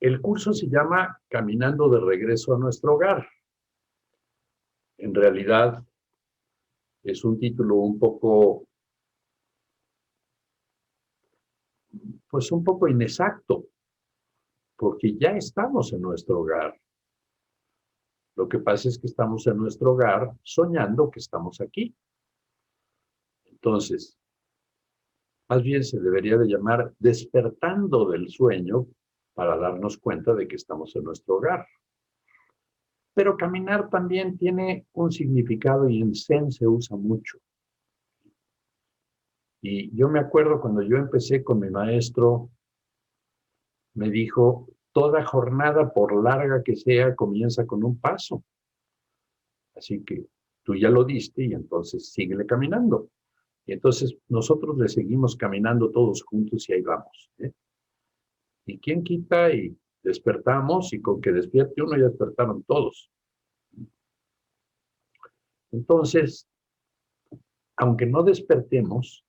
El curso se llama Caminando de regreso a nuestro hogar. En realidad es un título un poco inexacto, porque ya estamos en nuestro hogar. Lo que pasa es que estamos en nuestro hogar soñando que estamos aquí. Entonces, más bien se debería de llamar despertando del sueño para darnos cuenta de que estamos en nuestro hogar. Pero caminar también tiene un significado y en Zen se usa mucho. Y yo me acuerdo cuando yo empecé con mi maestro, me dijo, toda jornada, por larga que sea, comienza con un paso. Así que tú ya lo diste y entonces síguele caminando. Y entonces nosotros le seguimos caminando todos juntos y ahí vamos. Y quién quita y despertamos y con que despierte uno ya despertaron todos. Entonces, aunque no despertemos,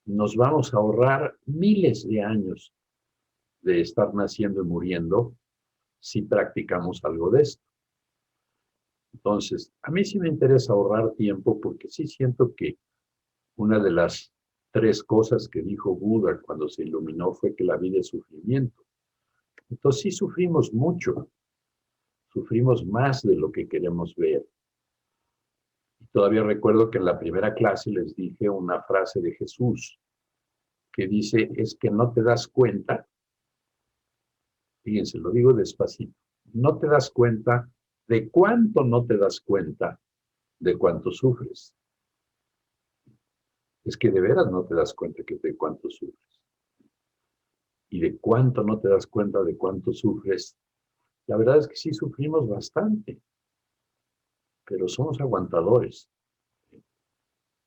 nos vamos a ahorrar miles de años de estar naciendo y muriendo si practicamos algo de esto. Entonces, a mí sí me interesa ahorrar tiempo porque sí siento que una de las 3 cosas que dijo Buda cuando se iluminó fue que la vida es sufrimiento. Entonces sí sufrimos mucho, sufrimos más de lo que queremos ver. Y todavía recuerdo que en la primera clase les dije una frase de Jesús que dice, es que no te das cuenta, fíjense, lo digo despacito, no te das cuenta de cuánto no te das cuenta de cuánto sufres. Es que de veras no te das cuenta de cuánto sufres. Y de cuánto no te das cuenta de cuánto sufres. La verdad es que sí sufrimos bastante, pero somos aguantadores.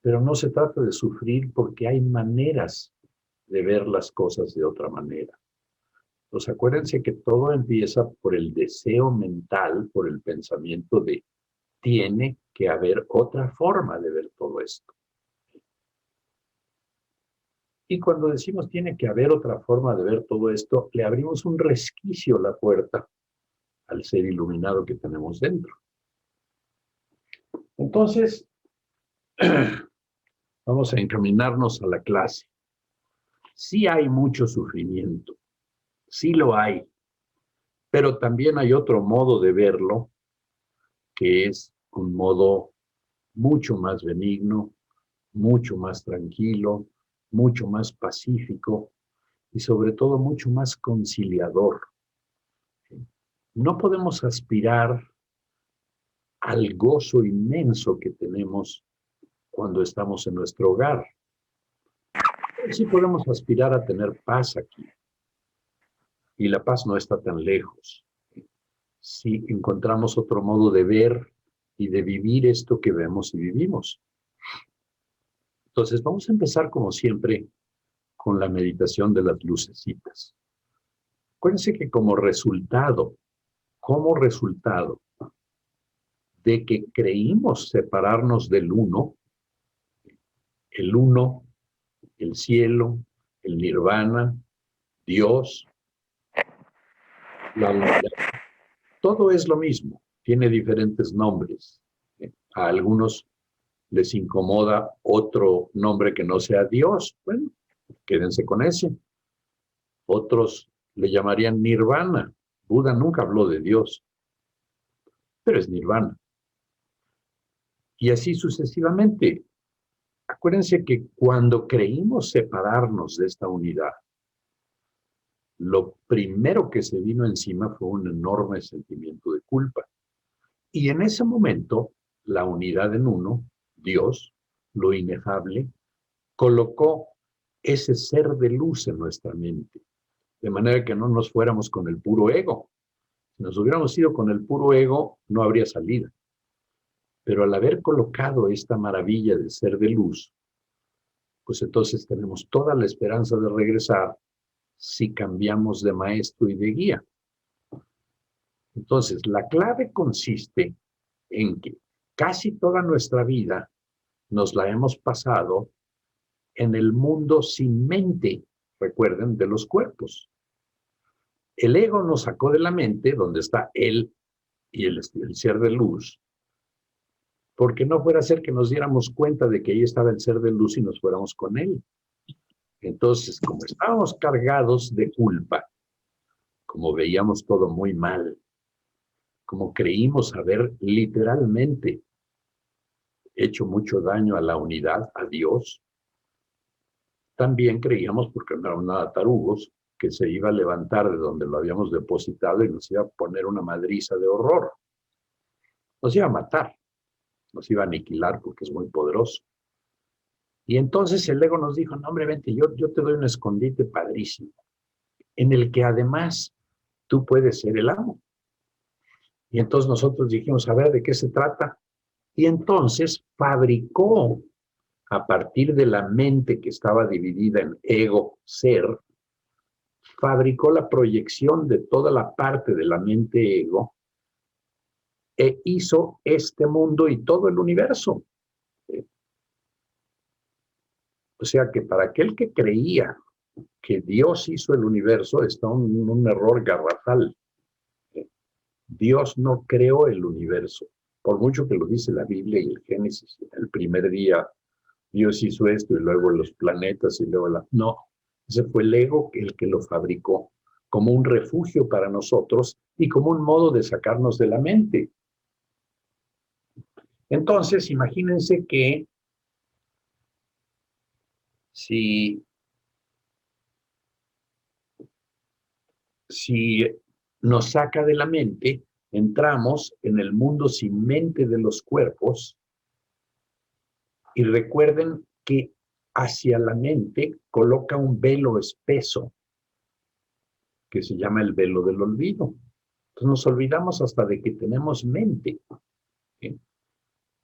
Pero no se trata de sufrir porque hay maneras de ver las cosas de otra manera. Pues acuérdense que todo empieza por el deseo mental, por el pensamiento de tiene que haber otra forma de ver todo esto. Y cuando decimos tiene que haber otra forma de ver todo esto, le abrimos un resquicio a la puerta al ser iluminado que tenemos dentro. Entonces, vamos a encaminarnos a la clase. Sí hay mucho sufrimiento, sí lo hay, pero también hay otro modo de verlo, que es un modo mucho más benigno, mucho más tranquilo, mucho más pacífico y sobre todo mucho más conciliador. No podemos aspirar al gozo inmenso que tenemos cuando estamos en nuestro hogar. Sí podemos aspirar a tener paz aquí. Y la paz no está tan lejos. Si encontramos otro modo de ver y de vivir esto que vemos y vivimos. Entonces vamos a empezar como siempre con la meditación de las lucecitas. Acuérdense que como resultado de que creímos separarnos del uno, el cielo, el nirvana, Dios, la unidad, todo es lo mismo, tiene diferentes nombres. A algunos les incomoda otro nombre que no sea Dios, bueno, quédense con ese. Otros le llamarían nirvana. Buda nunca habló de Dios, pero es nirvana. Y así sucesivamente. Acuérdense que cuando creímos separarnos de esta unidad, lo primero que se vino encima fue un enorme sentimiento de culpa. Y en ese momento, la unidad en uno, Dios, lo inefable, colocó ese ser de luz en nuestra mente, de manera que no nos fuéramos con el puro ego. Si nos hubiéramos ido con el puro ego, no habría salida. Pero al haber colocado esta maravilla de ser de luz, pues entonces tenemos toda la esperanza de regresar si cambiamos de maestro y de guía. Entonces, la clave consiste en que casi toda nuestra vida nos la hemos pasado en el mundo sin mente, recuerden, de los cuerpos. el ego nos sacó de la mente, donde está él y el ser de luz, porque no fuera a ser que nos diéramos cuenta de que ahí estaba el ser de luz y nos fuéramos con él. Entonces, como estábamos cargados de culpa, como veíamos todo muy mal, como creímos haber literalmente hecho mucho daño a la unidad, a Dios, también creíamos, porque no eran nada tarugos, que se iba a levantar de donde lo habíamos depositado y nos iba a poner una madriza de horror. Nos iba a matar, nos iba a aniquilar porque es muy poderoso. Y entonces el ego nos dijo, no hombre, vente, yo te doy un escondite padrísimo, en el que además tú puedes ser el amo. Y entonces nosotros dijimos, a ver, ¿de qué se trata? Y entonces fabricó, a partir de la mente que estaba dividida en ego, ser, fabricó la proyección de toda la parte de la mente ego e hizo este mundo y todo el universo. O sea que para aquel que creía que Dios hizo el universo, está un error garrafal. Dios no creó el universo, por mucho que lo dice la Biblia y el Génesis. El primer día Dios hizo esto y luego los planetas y luego la... No, ese fue el ego el que lo fabricó como un refugio para nosotros y como un modo de sacarnos de la mente. Entonces, imagínense que si nos saca de la mente, entramos en el mundo sin mente de los cuerpos y recuerden que hacia la mente coloca un velo espeso que se llama el velo del olvido. Entonces nos olvidamos hasta de que tenemos mente. ¿Sí?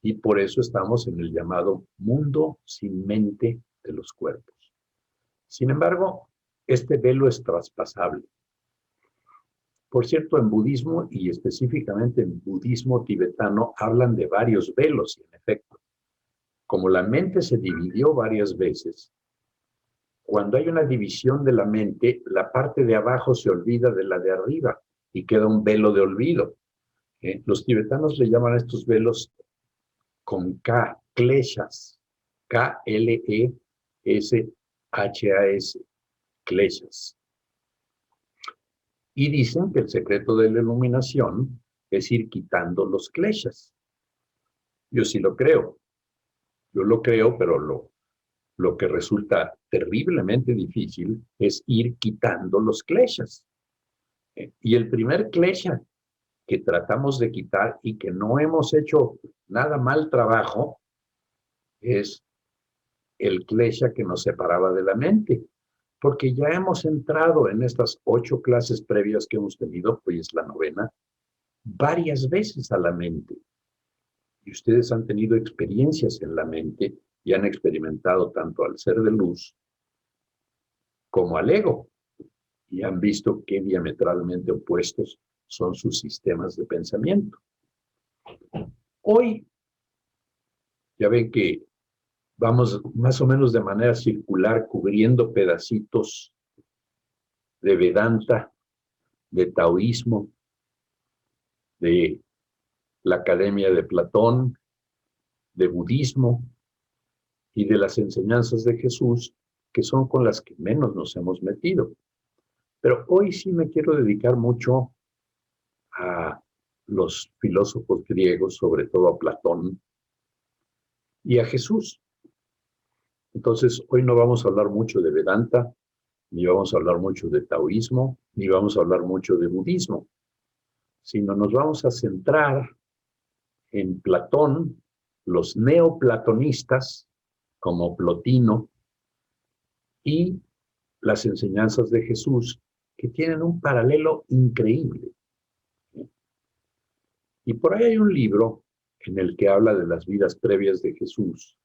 Y por eso estamos en el llamado mundo sin mente de los cuerpos. Sin embargo, este velo es traspasable. Por cierto, en budismo y específicamente en budismo tibetano hablan de varios velos, en efecto. Como la mente se dividió varias veces, cuando hay una división de la mente, la parte de abajo se olvida de la de arriba y queda un velo de olvido. Los tibetanos le llaman a estos velos con K, kleshas, K-L-E-S-H-A-S, kleshas. Y dicen que el secreto de la iluminación es ir quitando los kleshas. Yo sí lo creo. Yo lo creo, pero lo que resulta terriblemente difícil es ir quitando los kleshas. Y el primer klesha que tratamos de quitar y que no hemos hecho nada mal trabajo es el klesha que nos separaba de la mente. Porque ya hemos entrado en estas 8 clases previas que hemos tenido, hoy es la 9ª, varias veces a la mente. Y ustedes han tenido experiencias en la mente y han experimentado tanto al ser de luz como al ego. Y han visto qué diametralmente opuestos son sus sistemas de pensamiento. Hoy, ya ven que vamos más o menos de manera circular cubriendo pedacitos de Vedanta, de taoísmo, de la Academia de Platón, de budismo y de las enseñanzas de Jesús, que son con las que menos nos hemos metido. Pero hoy sí me quiero dedicar mucho a los filósofos griegos, sobre todo a Platón y a Jesús. Entonces, hoy no vamos a hablar mucho de Vedanta, ni vamos a hablar mucho de taoísmo, ni vamos a hablar mucho de budismo, sino nos vamos a centrar en Platón, los neoplatonistas, como Plotino, y las enseñanzas de Jesús, que tienen un paralelo increíble. Y por ahí hay un libro en el que habla de las vidas previas de Jesús,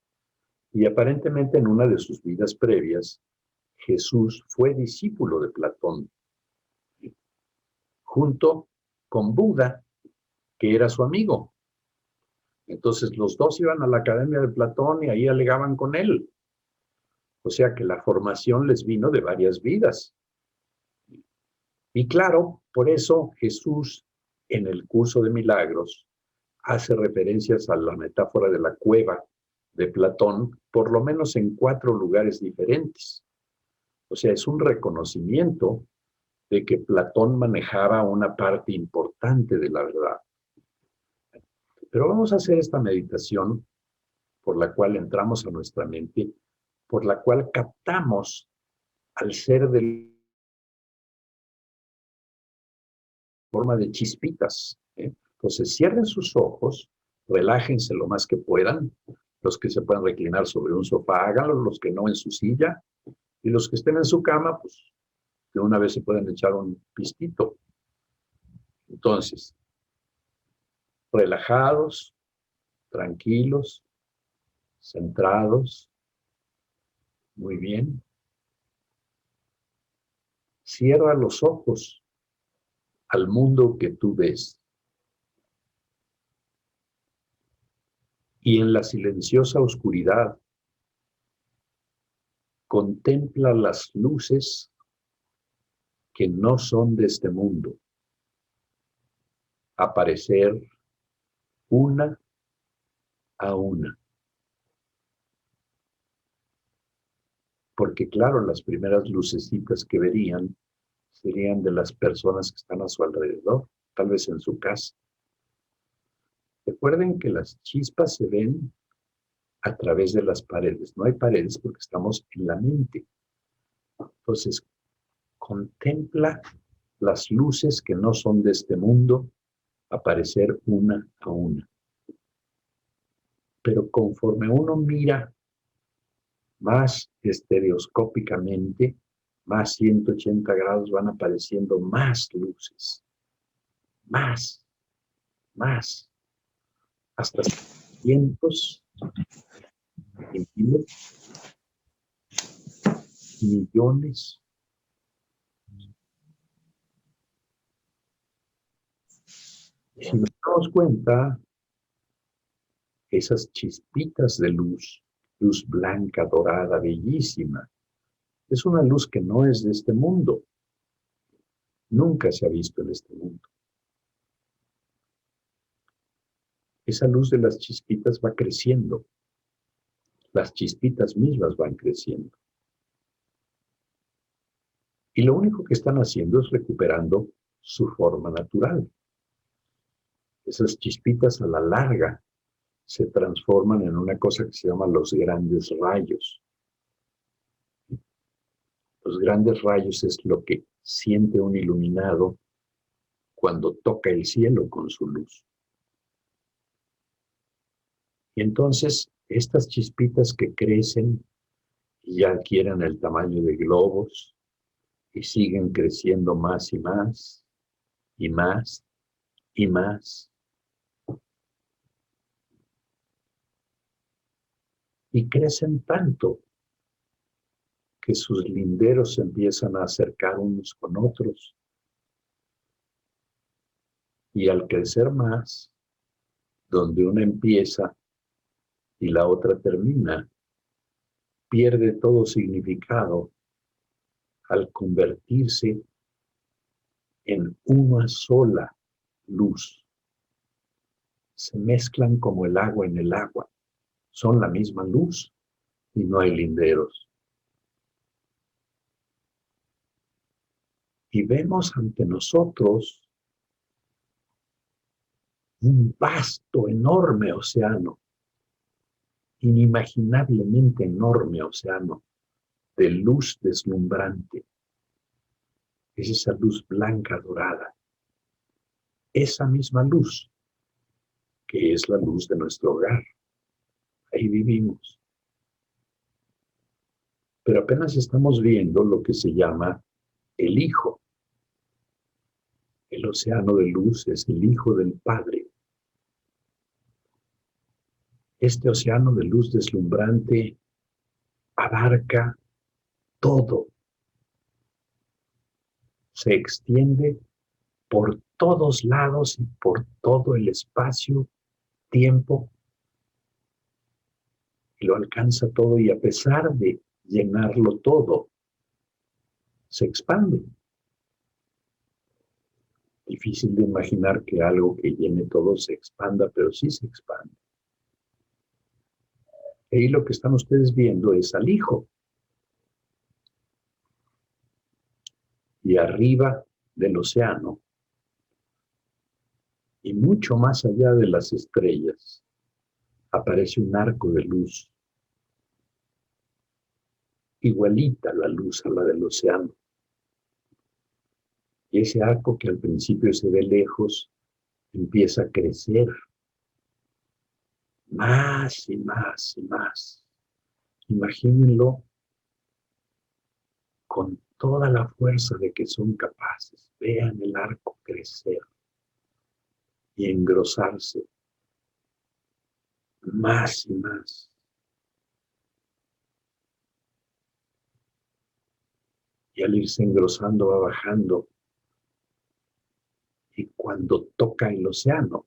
y aparentemente en una de sus vidas previas, Jesús fue discípulo de Platón, junto con Buda, que era su amigo. Entonces los dos iban a la Academia de Platón y ahí alegaban con él. O sea que la formación les vino de varias vidas. Y claro, por eso Jesús en el curso de milagros hace referencias a la metáfora de la cueva de Platón, por lo menos en 4 lugares diferentes. O sea, es un reconocimiento de que Platón manejaba una parte importante de la verdad. Pero vamos a hacer esta meditación por la cual entramos a nuestra mente, por la cual captamos al ser de forma de chispitas. Entonces, cierren sus ojos, relájense lo más que puedan. Los que se puedan reclinar sobre un sofá, háganlo, los que no en su silla, y los que estén en su cama, pues de una vez se pueden echar un pistito. Entonces, relajados, tranquilos, centrados, muy bien. Cierra los ojos al mundo que tú ves. Y en la silenciosa oscuridad, contempla las luces que no son de este mundo aparecer una a una. Porque claro, las primeras lucecitas que verían serían de las personas que están a su alrededor, tal vez en su casa. Recuerden que las chispas se ven a través de las paredes. No hay paredes porque estamos en la mente. Entonces, contempla las luces que no son de este mundo aparecer una a una. Pero conforme uno mira más estereoscópicamente, más 180 grados van apareciendo más luces, más, hasta cientos y miles, millones. Si nos damos cuenta, esas chispitas de luz, luz blanca, dorada, bellísima, es una luz que no es de este mundo. Nunca se ha visto en este mundo. Esa luz de las chispitas va creciendo. Las chispitas mismas van creciendo. Y lo único que están haciendo es recuperando su forma natural. Esas chispitas a la larga se transforman en una cosa que se llama los grandes rayos. Los grandes rayos es lo que siente un iluminado cuando toca el cielo con su luz. Y entonces, estas chispitas que crecen y ya adquieren el tamaño de globos y siguen creciendo más y más, y más, y más. Y crecen tanto que sus linderos se empiezan a acercar unos con otros. Y al crecer más, donde una empieza y la otra termina, pierde todo significado al convertirse en una sola luz. Se mezclan como el agua en el agua. Son la misma luz y no hay linderos. Y vemos ante nosotros un vasto, enorme océano, inimaginablemente enorme océano de luz deslumbrante. Es esa luz blanca dorada. Esa misma luz que es la luz de nuestro hogar. Ahí vivimos. Pero apenas estamos viendo lo que se llama el Hijo. El océano de luz es el Hijo del Padre. Este océano de luz deslumbrante abarca todo. Se extiende por todos lados y por todo el espacio, tiempo, y lo alcanza todo, y a pesar de llenarlo todo, se expande. Difícil de imaginar que algo que llene todo se expanda, pero sí se expande. Y lo que están ustedes viendo es al Hijo. Y arriba del océano, y mucho más allá de las estrellas, aparece un arco de luz, igualita la luz a la del océano. Y ese arco que al principio se ve lejos, empieza a crecer más y más y más. Imagínenlo con toda la fuerza de que son capaces. Vean el arco crecer y engrosarse más y más. Y al irse engrosando va bajando. Y cuando toca el océano,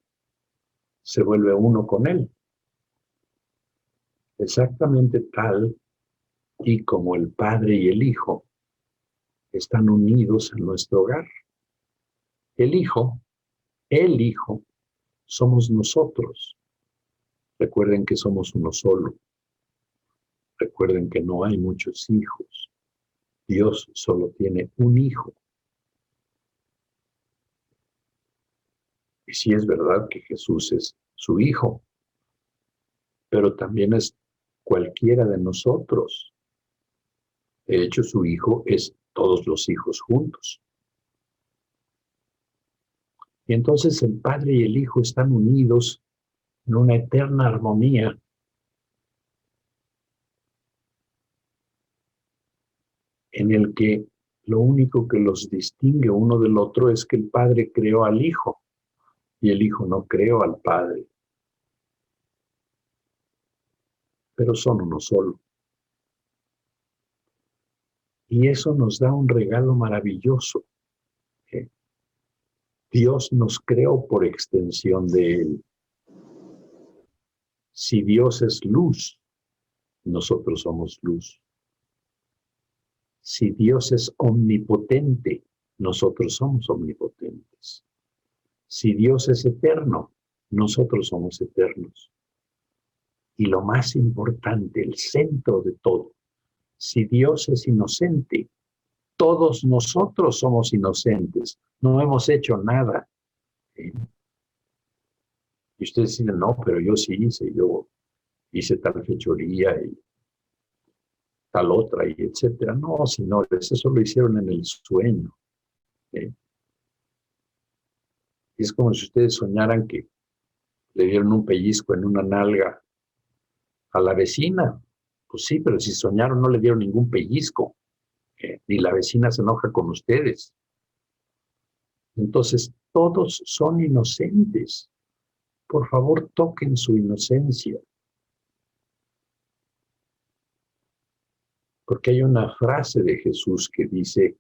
se vuelve uno con él. Exactamente tal y como el Padre y el Hijo están unidos en nuestro hogar. El Hijo, somos nosotros. Recuerden que somos uno solo. Recuerden que no hay muchos hijos. Dios solo tiene un hijo. Y sí es verdad que Jesús es su hijo, pero también es cualquiera de nosotros. De hecho, su hijo es todos los hijos juntos. Y entonces el Padre y el Hijo están unidos en una eterna armonía. En el que lo único que los distingue uno del otro es que el Padre creó al Hijo y el Hijo no creó al Padre. Pero son uno solo. Y eso nos da un regalo maravilloso. Dios nos creó por extensión de Él. Si Dios es luz, nosotros somos luz. Si Dios es omnipotente, nosotros somos omnipotentes. Si Dios es eterno, nosotros somos eternos. Y lo más importante, el centro de todo, si Dios es inocente, todos nosotros somos inocentes, no hemos hecho nada. Y ustedes dicen, no, pero yo sí hice tal fechoría y tal otra, y etcétera. No, señores, eso lo hicieron en el sueño. Es como si ustedes soñaran que le dieron un pellizco en una nalga a la vecina. Pues sí, pero si soñaron no le dieron ningún pellizco. Ni la vecina se enoja con ustedes. Entonces, todos son inocentes. Por favor, toquen su inocencia. Porque hay una frase de Jesús que dice,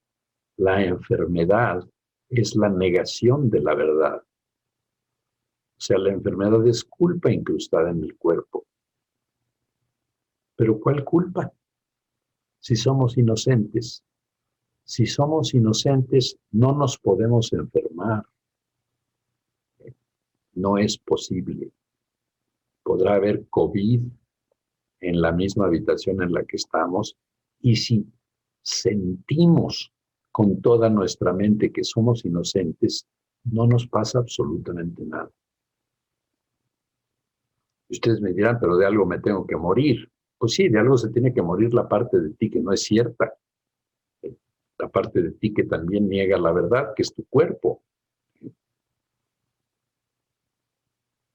la enfermedad es la negación de la verdad. O sea, la enfermedad es culpa incrustada en el cuerpo. ¿Pero cuál culpa? Si somos inocentes. Si somos inocentes, no nos podemos enfermar. No es posible. Podrá haber COVID en la misma habitación en la que estamos, y si sentimos con toda nuestra mente que somos inocentes, no nos pasa absolutamente nada. Y ustedes me dirán, pero de algo me tengo que morir. Pues sí, de algo se tiene que morir la parte de ti que no es cierta. La parte de ti que también niega la verdad, que es tu cuerpo.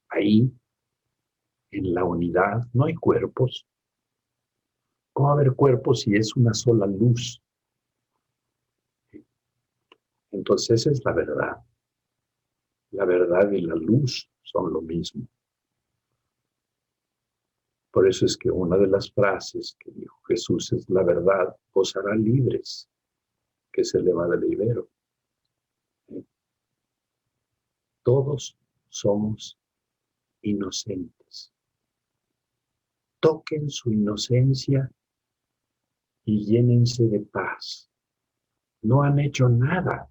Ahí, en la unidad, no hay cuerpos. ¿Cómo va a haber cuerpos si es una sola luz? Entonces esa es la verdad. La verdad y la luz son lo mismo. Por eso es que una de las frases que dijo Jesús es: la verdad os hará libres, que se le va del Ibero. Todos somos inocentes. Toquen su inocencia y llénense de paz. No han hecho nada,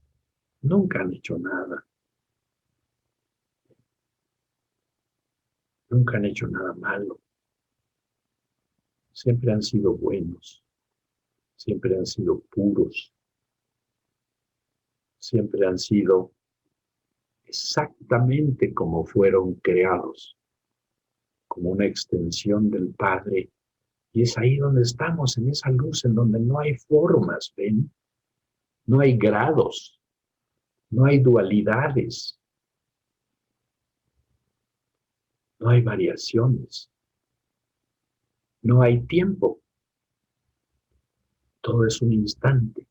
nunca han hecho nada. nunca han hecho nada malo, siempre han sido buenos, siempre han sido puros, siempre han sido exactamente como fueron creados, como una extensión del Padre. Y es ahí donde estamos, en esa luz, en donde no hay formas, ¿ven? No hay grados, no hay dualidades, no hay variaciones, no hay tiempo. Todo es un instante,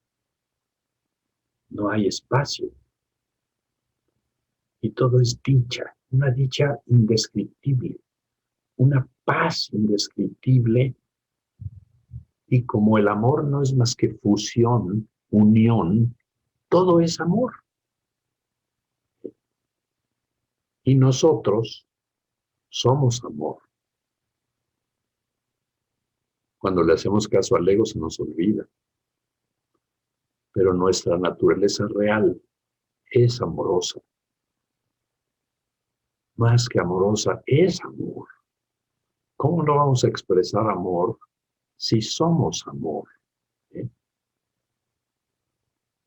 no hay espacio. Y todo es dicha, una dicha indescriptible, una paz indescriptible. Y como el amor no es más que fusión, unión, todo es amor. Y nosotros somos amor. Cuando le hacemos caso al ego se nos olvida. Pero nuestra naturaleza real es amorosa. Más que amorosa, es amor. ¿Cómo no vamos a expresar amor si somos amor? ¿Eh?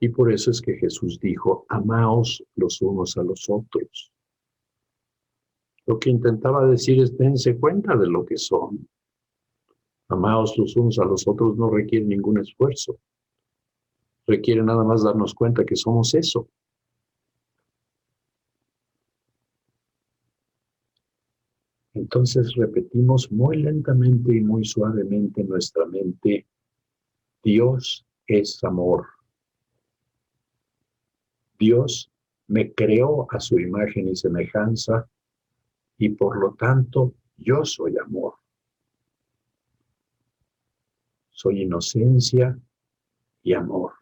Y por eso es que Jesús dijo, amaos los unos a los otros. Lo que intentaba decir es, dense cuenta de lo que son. Amaos los unos a los otros no requiere ningún esfuerzo. Requiere nada más darnos cuenta que somos eso. Entonces repetimos muy lentamente y muy suavemente en nuestra mente, Dios es amor. Dios me creó a su imagen y semejanza y por lo tanto yo soy amor. Soy inocencia y amor.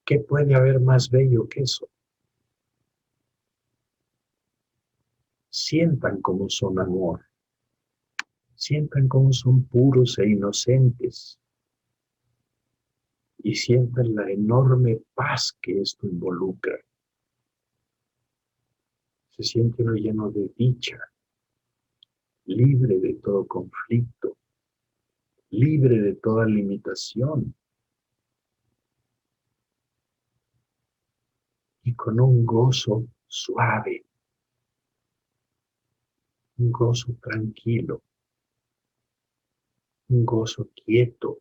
¿Qué puede haber más bello que eso? Sientan cómo son amor. Sientan cómo son puros e inocentes. Y sientan la enorme paz que esto involucra. Se siente uno lleno de dicha, libre de todo conflicto, libre de toda limitación y con un gozo suave, un gozo tranquilo, un gozo quieto,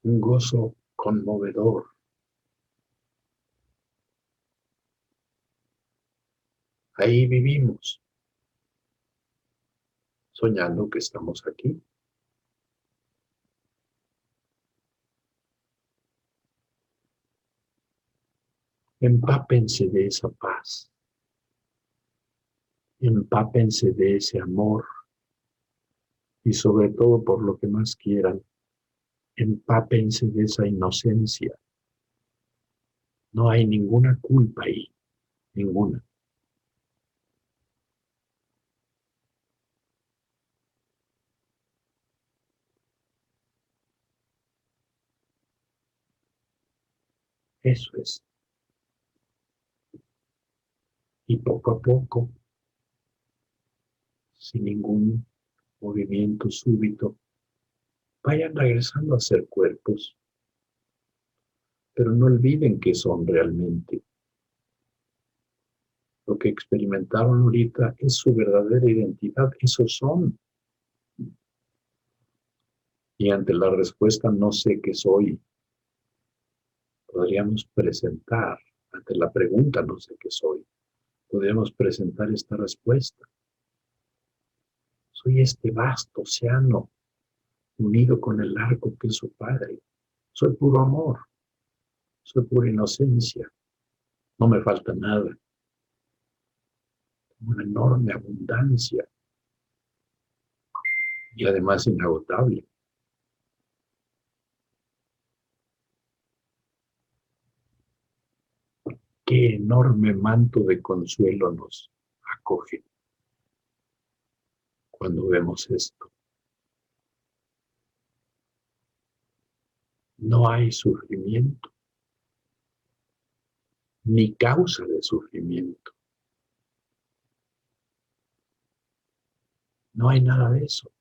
un gozo conmovedor. Ahí vivimos, soñando que estamos aquí. Empápense de esa paz, empápense de ese amor y sobre todo por lo que más quieran, empápense de esa inocencia. No hay ninguna culpa ahí, ninguna. Eso es. Y poco a poco, sin ningún movimiento súbito, vayan regresando a ser cuerpos, pero no olviden que son realmente. Lo que experimentaron ahorita es su verdadera identidad, esos son. Y ante la respuesta no sé qué soy, podríamos presentar, ante la pregunta no sé qué soy, podríamos presentar esta respuesta. Soy este vasto océano unido con el arco que es su Padre. Soy puro amor, soy pura inocencia, no me falta nada. Tengo una enorme abundancia y además inagotable. Qué enorme manto de consuelo nos acoge cuando vemos esto. No hay sufrimiento, ni causa de sufrimiento. No hay nada de eso.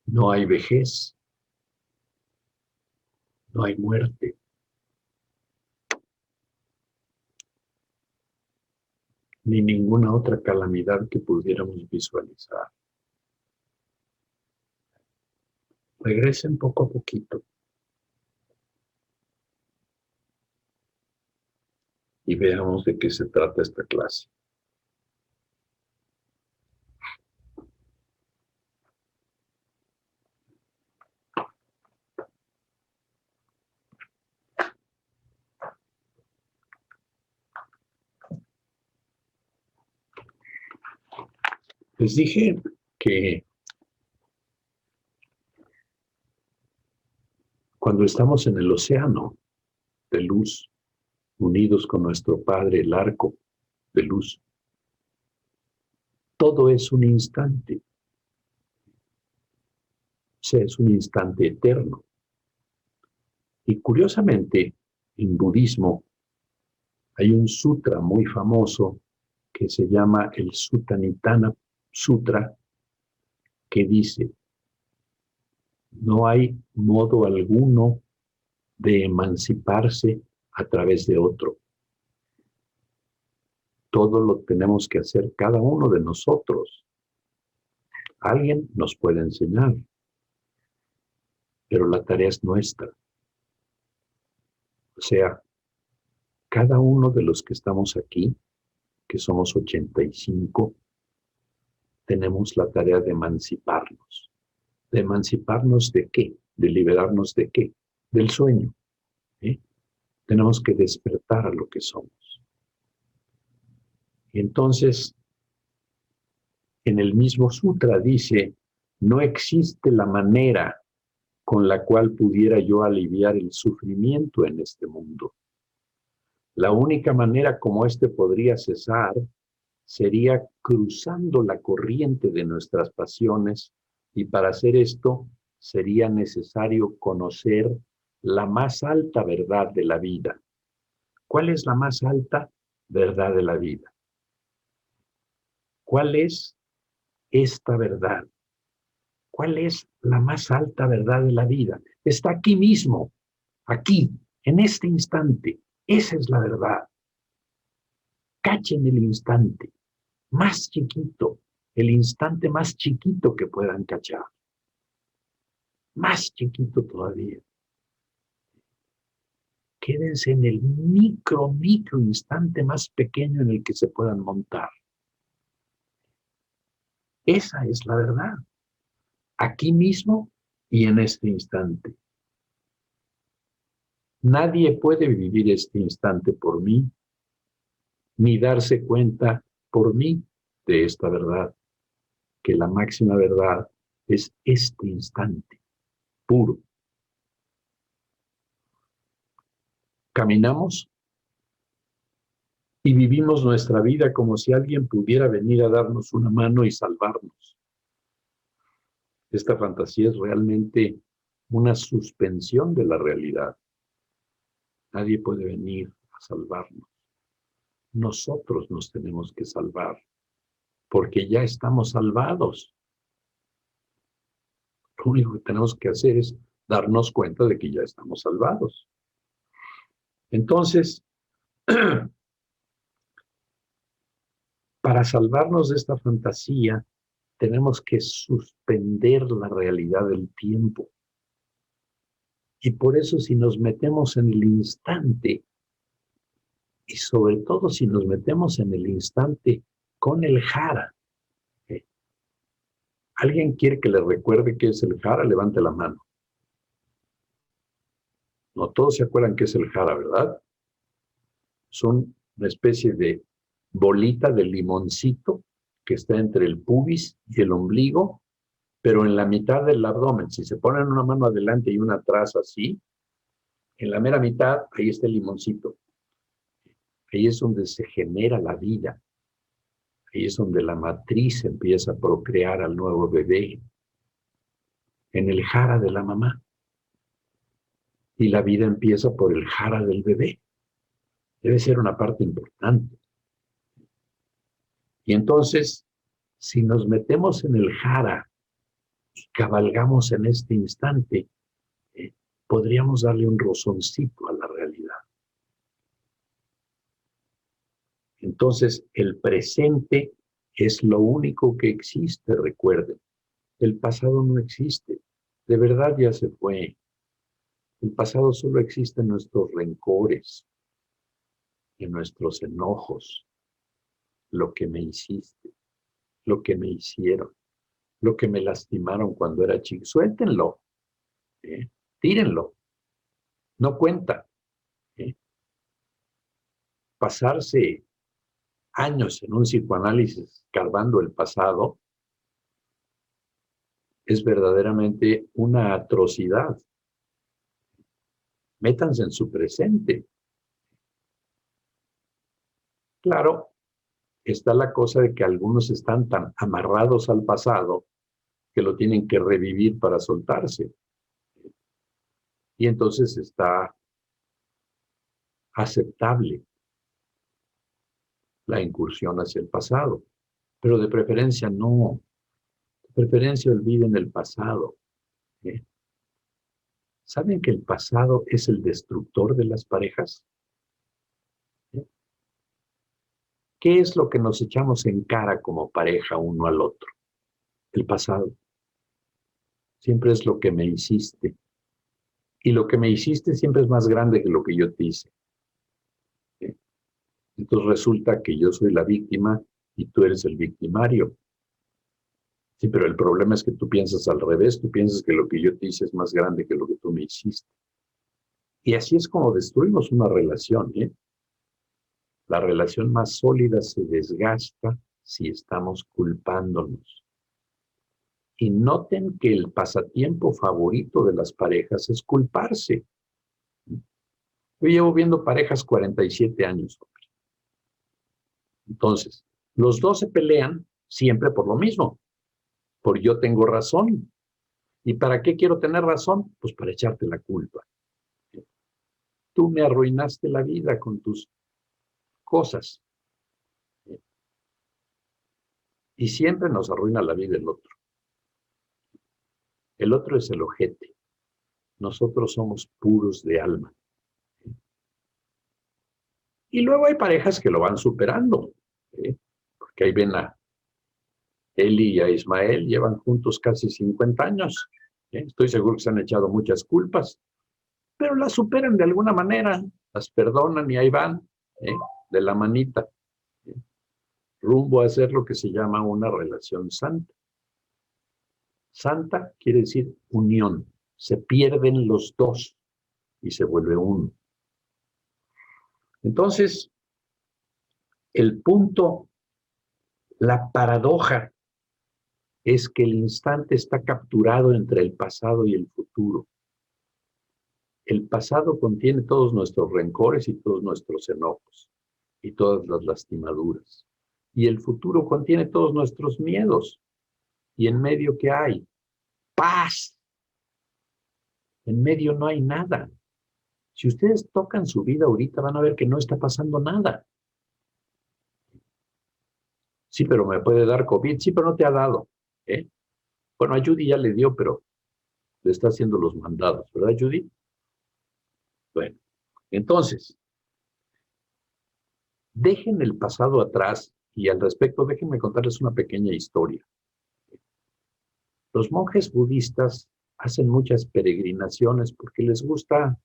No hay vejez, no hay muerte, ni ninguna otra calamidad que pudiéramos visualizar. Regresen poco a poquito y veamos de qué se trata esta clase. Les dije que cuando estamos en el océano de luz, unidos con nuestro Padre, el arco de luz, todo es un instante. O sea, es un instante eterno. Y curiosamente, en budismo hay un sutra muy famoso que se llama el Sutta Nittana Sutra, que dice: no hay modo alguno de emanciparse a través de otro. Todo lo tenemos que hacer cada uno de nosotros. Alguien nos puede enseñar, pero la tarea es nuestra. O sea, cada uno de los que estamos aquí, que somos 85, tenemos la tarea de emanciparnos. ¿De emanciparnos de qué? ¿De liberarnos de qué? Del sueño. ¿Eh? Tenemos que despertar a lo que somos. Y entonces, en el mismo sutra dice: no existe la manera con la cual pudiera yo aliviar el sufrimiento en este mundo. La única manera como este podría cesar sería cruzando la corriente de nuestras pasiones, y para hacer esto sería necesario conocer la más alta verdad de la vida. ¿Cuál es la más alta verdad de la vida? ¿Cuál es esta verdad? ¿Cuál es la más alta verdad de la vida? Está aquí mismo, aquí, en este instante. Esa es la verdad. Cachen el instante más chiquito, el instante más chiquito que puedan cachar. Más chiquito todavía. Quédense en el micro instante más pequeño en el que se puedan montar. Esa es la verdad. Aquí mismo y en este instante. Nadie puede vivir este instante por mí, ni darse cuenta por mí de esta verdad, que la máxima verdad es este instante, puro. Caminamos y vivimos nuestra vida como si alguien pudiera venir a darnos una mano y salvarnos. Esta fantasía es realmente una suspensión de la realidad. Nadie puede venir a salvarnos. Nosotros nos tenemos que salvar, porque ya estamos salvados. Lo único que tenemos que hacer es darnos cuenta de que ya estamos salvados. Entonces, para salvarnos de esta fantasía, tenemos que suspender la realidad del tiempo. Y por eso, si nos metemos en el instante, y sobre todo si nos metemos en el instante con el jara, ¿alguien quiere que le recuerde qué es el jara? Levante la mano. No todos se acuerdan qué es el jara, ¿verdad? Son una especie de bolita de limoncito que está entre el pubis y el ombligo, pero en la mitad del abdomen. Si se ponen una mano adelante y una atrás así, en la mera mitad, ahí está el limoncito. Ahí es donde se genera la vida. Ahí es donde la matriz empieza a procrear al nuevo bebé. en el jara de la mamá. Y la vida empieza por el jara del bebé. Debe ser una parte importante. Y entonces, si nos metemos en el jara y cabalgamos en este instante, podríamos darle un rozoncito a la realidad. Entonces, el presente es lo único que existe, recuerden. El pasado no existe. De verdad ya se fue. El pasado solo existe en nuestros rencores, en nuestros enojos, lo que me hiciste, lo que me hicieron, lo que me lastimaron cuando era chico. Suéltenlo, tírenlo, no cuenta. Pasarse años en un psicoanálisis escarbando el pasado es verdaderamente una atrocidad. Métanse en su presente. Claro, está la cosa de que algunos están tan amarrados al pasado que lo tienen que revivir para soltarse. Y entonces está aceptable la incursión hacia el pasado. Pero de preferencia no. De preferencia olviden el pasado. ¿Saben que el pasado es el destructor de las parejas? ¿Qué es lo que nos echamos en cara como pareja uno al otro? El pasado. Siempre es lo que me hiciste. Y lo que me hiciste siempre es más grande que lo que yo te hice. Entonces resulta que yo soy la víctima y tú eres el victimario. Sí, pero el problema es que tú piensas al revés, tú piensas que lo que yo te hice es más grande que lo que tú me hiciste. Y así es como destruimos una relación, ¿eh? La relación más sólida se desgasta si estamos culpándonos. Y noten que el pasatiempo favorito de las parejas es culparse. Yo llevo viendo parejas 47 años. Entonces, los dos se pelean siempre por lo mismo, por yo tengo razón. ¿Y para qué quiero tener razón? Pues para echarte la culpa. Tú me arruinaste la vida con tus cosas. Y siempre nos arruina la vida el otro. El otro es el ojete. Nosotros somos puros de alma. Y luego hay parejas que lo van superando. Porque ahí ven a Eli y a Ismael, llevan juntos casi 50 años. Estoy seguro que se han echado muchas culpas, pero las superan de alguna manera, las perdonan y ahí van, de la manita, rumbo a hacer lo que se llama una relación santa. Santa quiere decir unión. Se pierden los dos y se vuelve uno. Entonces, el punto, la paradoja, es que el instante está capturado entre el pasado y el futuro. El pasado contiene todos nuestros rencores y todos nuestros enojos y todas las lastimaduras. Y el futuro contiene todos nuestros miedos. Y en medio, ¿qué hay? Paz. En medio no hay nada. Si ustedes tocan su vida ahorita, van a ver que no está pasando nada. Sí, pero me puede dar COVID. Sí, pero no te ha dado. Bueno, a Judy ya le dio, pero le está haciendo los mandados, ¿verdad, Judy? Bueno, entonces, dejen el pasado atrás y al respecto déjenme contarles una pequeña historia. Los monjes budistas hacen muchas peregrinaciones porque les gusta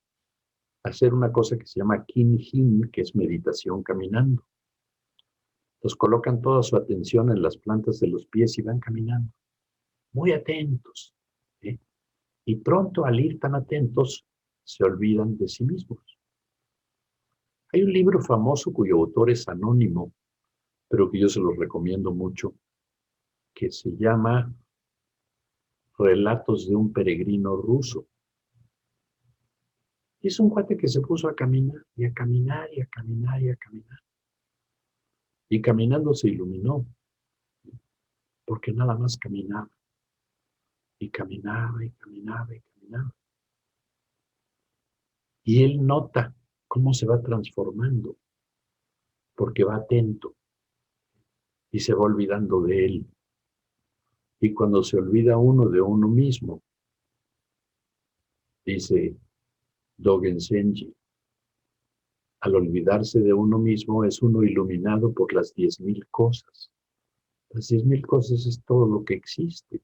hacer una cosa que se llama Kinhin, que es meditación caminando. Los colocan toda su atención en las plantas de los pies y van caminando, muy atentos. Y pronto, al ir tan atentos, se olvidan de sí mismos. Hay un libro famoso cuyo autor es anónimo, pero que yo se los recomiendo mucho, que se llama Relatos de un peregrino ruso. Y es un cuate que se puso a caminar y a caminar y a caminar y a caminar. Y caminando se iluminó, porque nada más caminaba. Y caminaba y caminaba y caminaba. Y él nota cómo se va transformando, porque va atento y se va olvidando de él. Y cuando se olvida uno de uno mismo, dice Dogen Zenji, al olvidarse de uno mismo es uno iluminado por las 10,000 cosas. Las 10,000 cosas es todo lo que existe.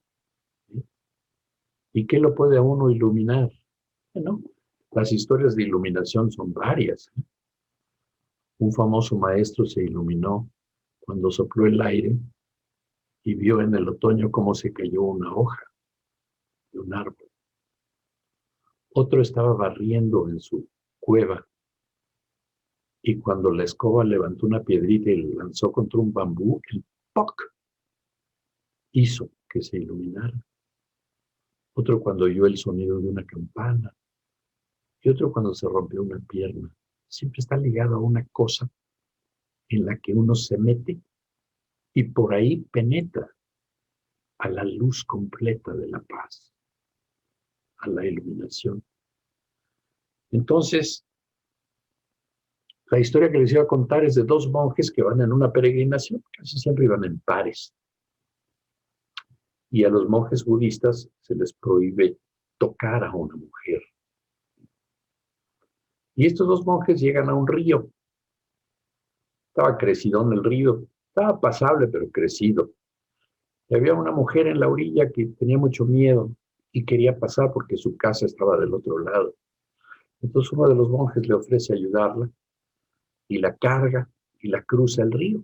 ¿Sí? ¿Y qué lo puede a uno iluminar? Bueno, las historias de iluminación son varias. Un famoso maestro se iluminó cuando sopló el aire y vio en el otoño cómo se cayó una hoja de un árbol. Otro estaba barriendo en su cueva y cuando la escoba levantó una piedrita y la lanzó contra un bambú, el ¡poc! Hizo que se iluminara. Otro cuando oyó el sonido de una campana y otro cuando se rompió una pierna. Siempre está ligado a una cosa en la que uno se mete y por ahí penetra a la luz completa de la paz, a la iluminación. Entonces, la historia que les iba a contar es de dos monjes que van en una peregrinación, casi siempre iban en pares. Y a los monjes budistas se les prohíbe tocar a una mujer. Y estos dos monjes llegan a un río. Estaba crecidón el río, estaba pasable, pero crecido. Y había una mujer en la orilla que tenía mucho miedo y quería pasar porque su casa estaba del otro lado. Entonces uno de los monjes le ofrece ayudarla y la carga y la cruza el río.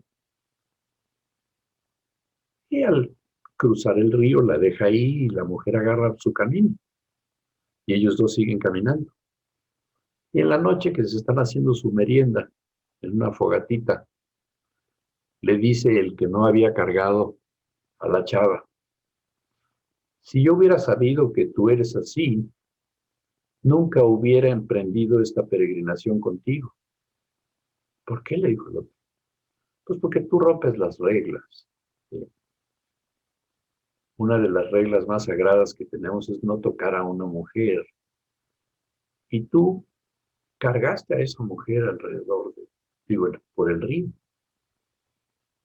Y al cruzar el río la deja ahí y la mujer agarra su camino. Y ellos dos siguen caminando. Y en la noche que se están haciendo su merienda en una fogatita, le dice el que no había cargado a la chava, si yo hubiera sabido que tú eres así, nunca hubiera emprendido esta peregrinación contigo. ¿Por qué? Le dijo el otro. Pues porque tú rompes las reglas. ¿Sí? Una de las reglas más sagradas que tenemos es no tocar a una mujer. Y tú cargaste a esa mujer alrededor por el río.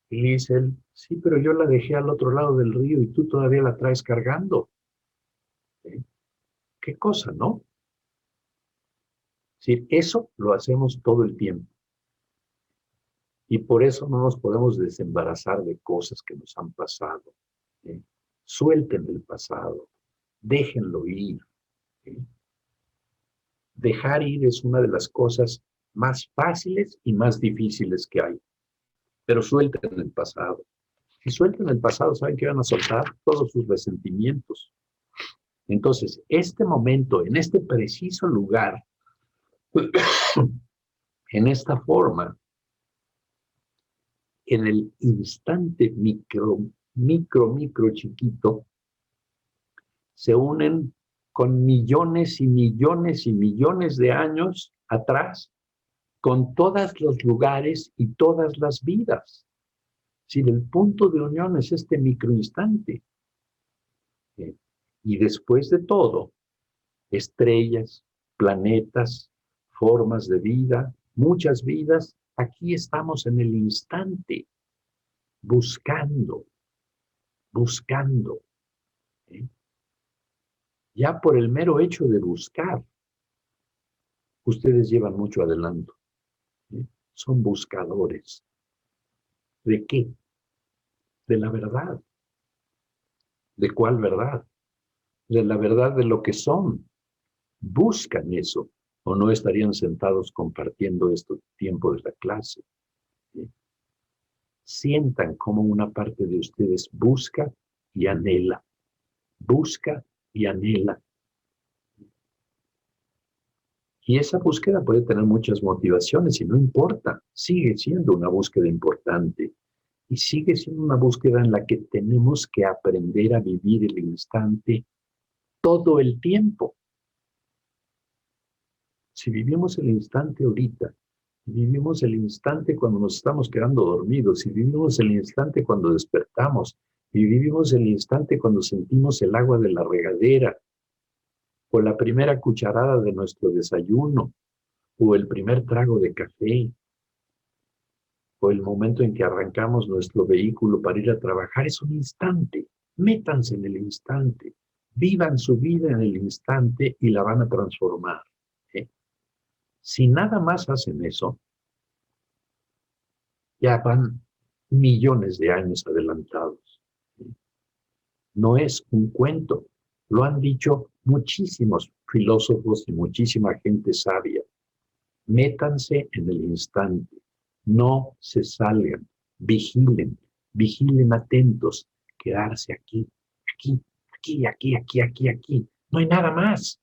Y le dice él, sí, pero yo la dejé al otro lado del río y tú todavía la traes cargando. ¿Sí? ¿Qué cosa, no? Sí, eso lo hacemos todo el tiempo. Y por eso no nos podemos desembarazar de cosas que nos han pasado. ¿Sí? Suelten el pasado, déjenlo ir. ¿Sí? Dejar ir es una de las cosas más fáciles y más difíciles que hay. Pero suelten el pasado. Si sueltan el pasado, ¿saben que van a soltar? Todos sus resentimientos. Entonces, este momento, en este preciso lugar, en esta forma, en el instante micro chiquito, se unen con millones y millones y millones de años atrás, con todos los lugares y todas las vidas. Si el punto de unión es este microinstante. Y después de todo, estrellas, planetas, formas de vida, muchas vidas, aquí estamos en el instante, buscando, buscando. ¿Eh? Ya por el mero hecho de buscar, ustedes llevan mucho adelanto. ¿Eh? Son buscadores. ¿De qué? De la verdad. ¿De cuál verdad? De la verdad de lo que son. Buscan eso, o no estarían sentados compartiendo este tiempo de la clase. ¿Sí? Sientan como una parte de ustedes busca y anhela, busca y anhela. Y esa búsqueda puede tener muchas motivaciones y no importa, sigue siendo una búsqueda importante y sigue siendo una búsqueda en la que tenemos que aprender a vivir el instante todo el tiempo. Si vivimos el instante ahorita, vivimos el instante cuando nos estamos quedando dormidos, si vivimos el instante cuando despertamos, Y vivimos el instante cuando sentimos el agua de la regadera, o la primera cucharada de nuestro desayuno, o el primer trago de café, o el momento en que arrancamos nuestro vehículo para ir a trabajar. Es un instante. Métanse en el instante. Vivan su vida en el instante y la van a transformar. Si nada más hacen eso, ya van millones de años adelantados. No es un cuento. Lo han dicho muchísimos filósofos y muchísima gente sabia. Métanse en el instante. No se salgan. Vigilen. Vigilen atentos. Quedarse aquí, aquí, aquí, aquí, aquí, aquí, aquí. No hay nada más.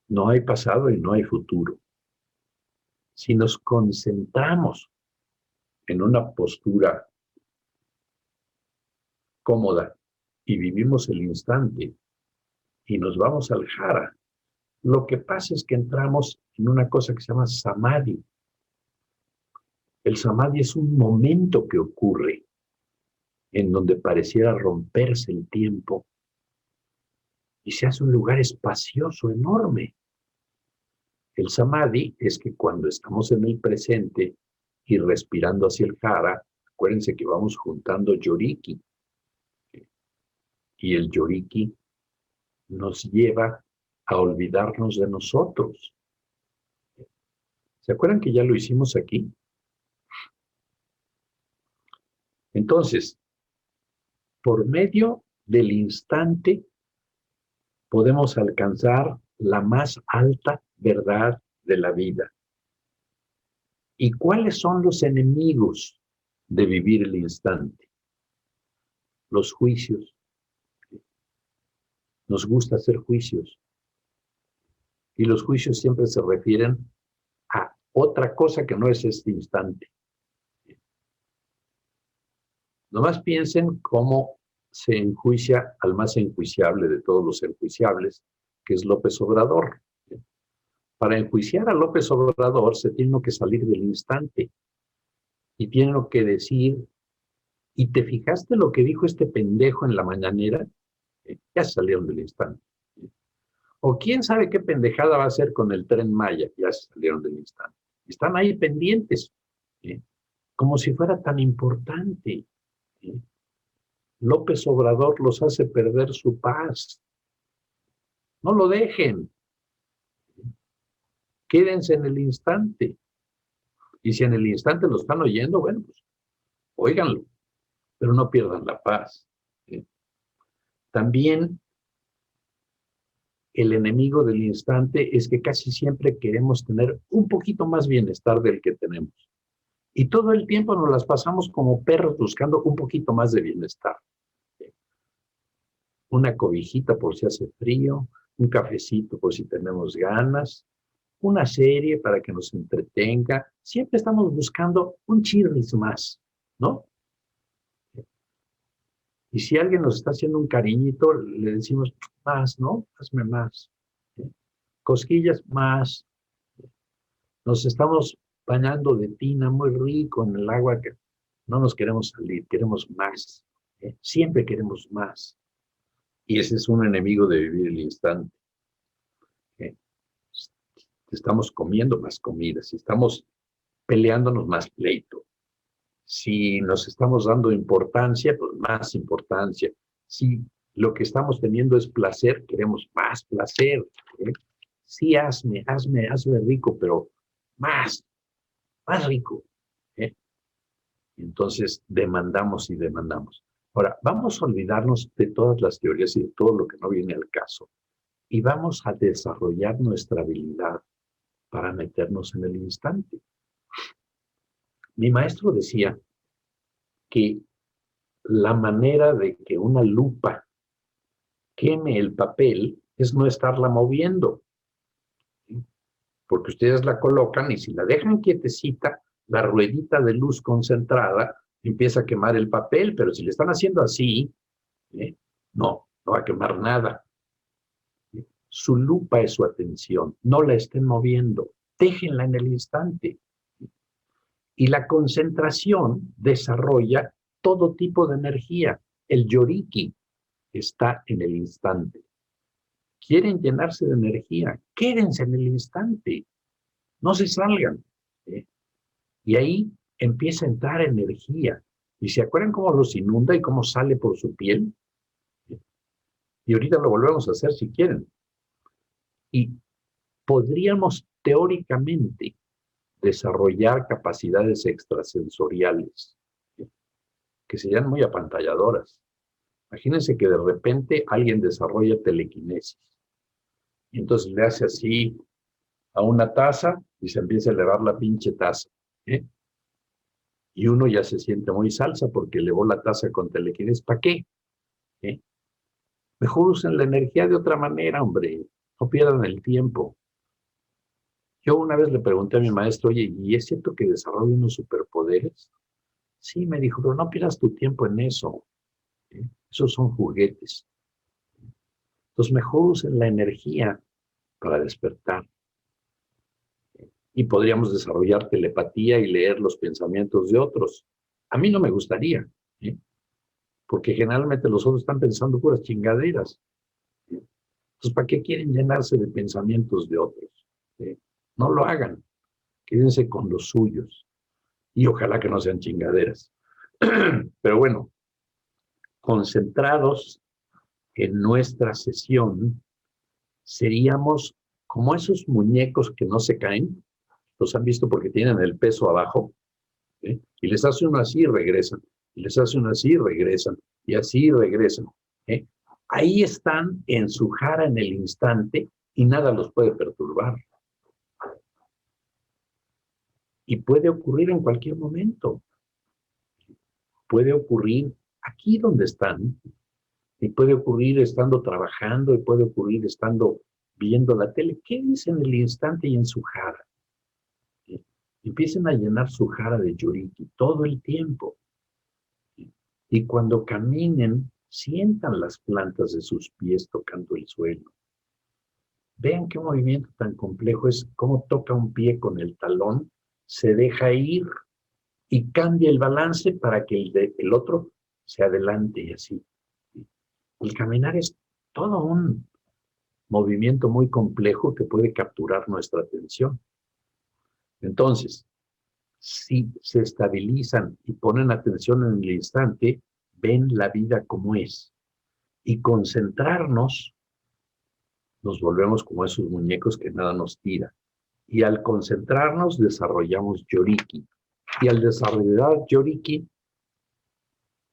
No hay pasado y no hay futuro. Si nos concentramos en una postura cómoda y vivimos el instante y nos vamos al jhara, lo que pasa es que entramos en una cosa que se llama samadhi. El samadhi es un momento que ocurre en donde pareciera romperse el tiempo y se hace un lugar espacioso, enorme. El samadhi es que cuando estamos en el presente y respirando hacia el jhara, acuérdense que vamos juntando yoriki. Y el yoriki nos lleva a olvidarnos de nosotros. ¿Se acuerdan que ya lo hicimos aquí? Entonces, por medio del instante podemos alcanzar la más alta verdad de la vida. ¿Y cuáles son los enemigos de vivir el instante? Los juicios. Nos gusta hacer juicios. Y los juicios siempre se refieren a otra cosa que no es este instante. Nomás piensen cómo se enjuicia al más enjuiciable de todos los enjuiciables, que es López Obrador. Para enjuiciar a López Obrador se tiene que salir del instante y tienen que decir, ¿y te fijaste lo que dijo este pendejo en la mañanera? Ya salieron del instante. O quién sabe qué pendejada va a hacer con el Tren Maya, ya salieron del instante. Están ahí pendientes, como si fuera tan importante. López Obrador los hace perder su paz. No lo dejen. Quédense en el instante. Y si en el instante lo están oyendo, bueno, pues óiganlo, pero no pierdan la paz. También el enemigo del instante es que casi siempre queremos tener un poquito más bienestar del que tenemos. Y todo el tiempo nos las pasamos como perros buscando un poquito más de bienestar. Una cobijita por si hace frío, un cafecito por si tenemos ganas, una serie para que nos entretenga. Siempre estamos buscando un chirris más, ¿no? Y si alguien nos está haciendo un cariñito, le decimos más, ¿no? Hazme más. Cosquillas más. Nos estamos bañando de tina muy rico en el agua que no nos queremos salir, queremos más. Siempre queremos más. Y ese es un enemigo de vivir el instante. Estamos comiendo más comida, si estamos peleándonos más pleito. Si nos estamos dando importancia, pues más importancia. Si lo que estamos teniendo es placer, queremos más placer. Sí, hazme rico, pero más rico. Entonces, demandamos y demandamos. Ahora, vamos a olvidarnos de todas las teorías y de todo lo que no viene al caso. Y vamos a desarrollar nuestra habilidad para meternos en el instante. Mi maestro decía que la manera de que una lupa queme el papel es no estarla moviendo. Porque ustedes la colocan y si la dejan quietecita, la ruedita de luz concentrada empieza a quemar el papel, pero si le están haciendo así, no va a quemar nada. Su lupa es su atención, no la estén moviendo, déjenla en el instante. Y la concentración desarrolla todo tipo de energía. El yoriki está en el instante. Quieren llenarse de energía, quédense en el instante, no se salgan. ¿Eh? Y ahí empieza a entrar energía. ¿Y se acuerdan cómo los inunda y cómo sale por su piel? Y ahorita lo volvemos a hacer si quieren. Y podríamos teóricamente desarrollar capacidades extrasensoriales que serían muy apantalladoras. Imagínense que de repente alguien desarrolla telequinesis y entonces le hace así a una taza y se empieza a elevar la pinche taza. ¿Eh? Y uno ya se siente muy salsa porque elevó la taza con telequinesis. ¿Para qué? ¿Eh? Mejor usen la energía de otra manera, hombre. No pierdan el tiempo. Yo una vez le pregunté a mi maestro, oye, ¿y es cierto que desarrolla unos superpoderes? Sí, me dijo, pero no pierdas tu tiempo en eso. ¿Eh? Esos son juguetes. Entonces mejor usen la energía para despertar. Y podríamos desarrollar telepatía y leer los pensamientos de otros. A mí no me gustaría, ¿eh? Porque generalmente los otros están pensando puras chingaderas. ¿Eh? Entonces, ¿para qué quieren llenarse de pensamientos de otros? ¿Eh? No lo hagan. Quédense con los suyos. Y ojalá que no sean chingaderas. Pero bueno, concentrados en nuestra sesión, seríamos como esos muñecos que no se caen. Los han visto porque tienen el peso abajo. ¿Eh? Y les hace uno así y regresan. Y les hace uno así y regresan. Y así y regresan. ¿Eh? Ahí están en su jara en el instante y nada los puede perturbar. Y puede ocurrir en cualquier momento. Puede ocurrir aquí donde están. Y puede ocurrir estando trabajando. Y puede ocurrir estando viendo la tele. Quédense en el instante y en su jara. ¿Eh? Empiecen a llenar su jara de yoriki todo el tiempo. Y cuando caminen, sientan las plantas de sus pies tocando el suelo. Vean qué movimiento tan complejo es, cómo toca un pie con el talón, se deja ir y cambia el balance para que el otro se adelante y así. El caminar es todo un movimiento muy complejo que puede capturar nuestra atención. Entonces, si se estabilizan y ponen atención en el instante, ven la vida como es. Y concentrarnos, nos volvemos como esos muñecos que nada nos tira. Y al concentrarnos, desarrollamos yoriki. Y al desarrollar yoriki,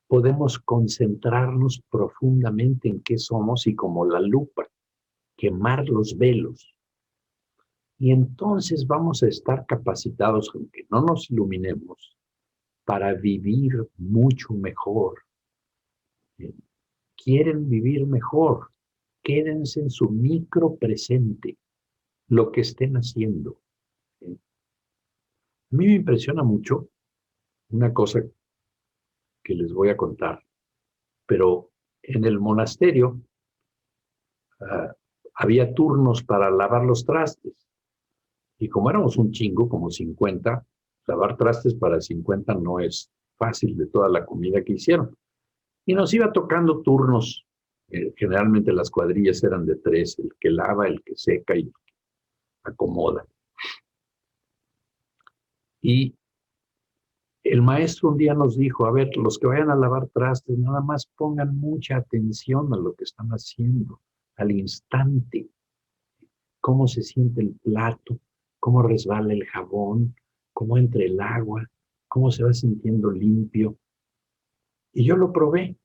podemos concentrarnos profundamente en qué somos y como la lupa, quemar los velos. Y entonces vamos a estar capacitados, aunque no nos iluminemos, para vivir mucho mejor. ¿Quieren vivir mejor? Quédense en su micro presente, lo que estén haciendo. A mí me impresiona mucho una cosa que les voy a contar, pero en el monasterio había turnos para lavar los trastes. Y como éramos un chingo, como 50, lavar trastes para 50 no es fácil de toda la comida que hicieron. Y nos iba tocando turnos. Generalmente las cuadrillas eran de 3, el que lava, el que seca y el que acomoda. Y el maestro un día nos dijo, a ver, los que vayan a lavar trastes, nada más pongan mucha atención a lo que están haciendo, al instante, cómo se siente el plato, cómo resbala el jabón, cómo entra el agua, cómo se va sintiendo limpio. Y yo lo probé.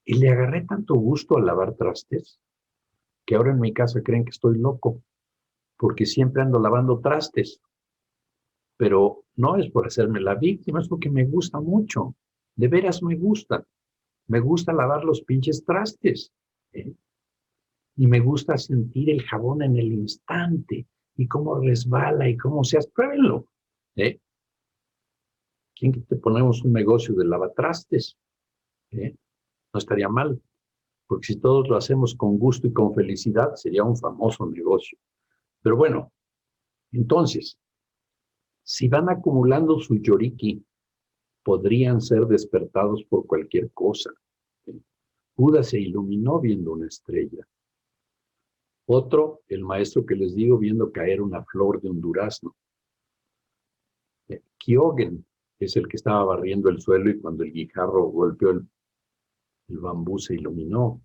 Y le agarré tanto gusto a lavar trastes, que ahora en mi casa creen que estoy loco, porque siempre ando lavando trastes. Pero no es por hacerme la víctima, es porque me gusta mucho. De veras me gusta. Me gusta lavar los pinches trastes. ¿Eh? Y me gusta sentir el jabón en el instante y cómo resbala y cómo se hace. Pruébenlo. ¿Eh? ¿Quién que te ponemos un negocio de lavatrastes? ¿Eh? No estaría mal, porque si todos lo hacemos con gusto y con felicidad, sería un famoso negocio. Pero bueno, entonces, si van acumulando su yoriki, podrían ser despertados por cualquier cosa. Judas se iluminó viendo una estrella. Otro, el maestro que les digo, viendo caer una flor de un durazno. Kyogen es el que estaba barriendo el suelo y cuando el guijarro golpeó el bambú se iluminó.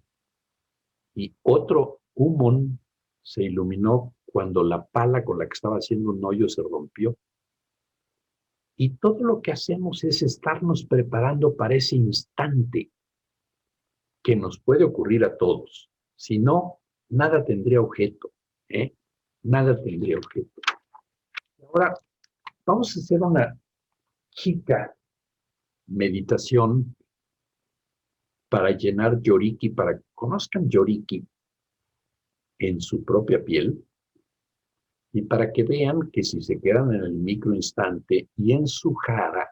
Y otro, Humon, se iluminó cuando la pala con la que estaba haciendo un hoyo se rompió. Y todo lo que hacemos es estarnos preparando para ese instante que nos puede ocurrir a todos. Si no, nada tendría objeto. Nada tendría objeto. Ahora, vamos a hacer una chica meditación para llenar Yoriki, para que conozcan Yoriki en su propia piel y para que vean que si se quedan en el microinstante y en su jara,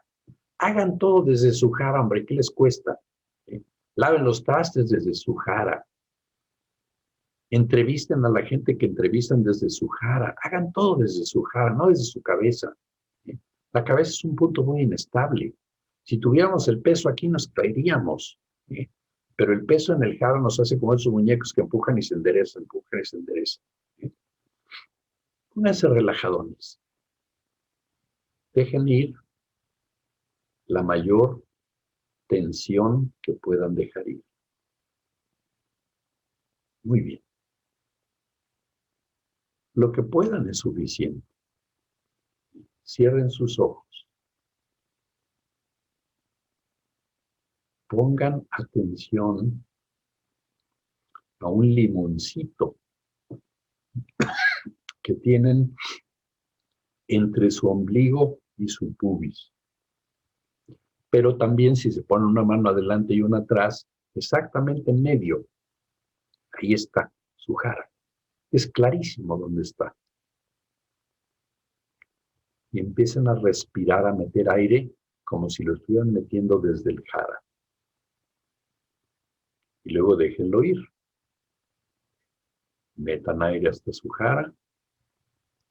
hagan todo desde su jara, hombre, ¿qué les cuesta? Laven los trastes desde su jara. Entrevisten a la gente que entrevistan desde su jara. Hagan todo desde su jara, no desde su cabeza. La cabeza es un punto muy inestable. Si tuviéramos el peso aquí nos caeríamos. Pero el peso en el jara nos hace como esos muñecos que empujan y se enderezan, empujan y se enderezan. Pónganse relajadones. Dejen ir la mayor tensión que puedan dejar ir. Muy bien. Lo que puedan es suficiente. Cierren sus ojos. Pongan atención a un limoncito que tienen entre su ombligo y su pubis. Pero también si se pone una mano adelante y una atrás, exactamente en medio, ahí está su jara. Es clarísimo dónde está. Y empiezan a respirar, a meter aire, como si lo estuvieran metiendo desde el jara. Y luego déjenlo ir. Metan aire hasta su jara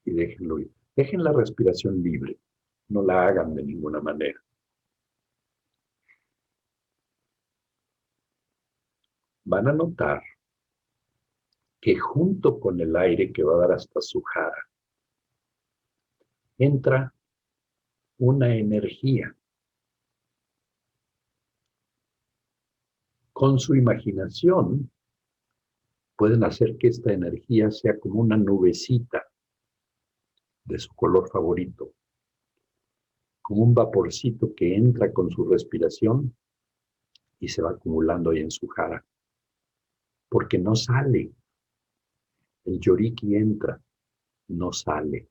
y déjenlo ir. Dejen la respiración libre. No la hagan de ninguna manera. Van a notar que junto con el aire que va a dar hasta su jara, entra una energía. Con su imaginación pueden hacer que esta energía sea como una nubecita de su color favorito, como un vaporcito que entra con su respiración y se va acumulando ahí en su jara, porque no sale. El yoriki entra, no sale.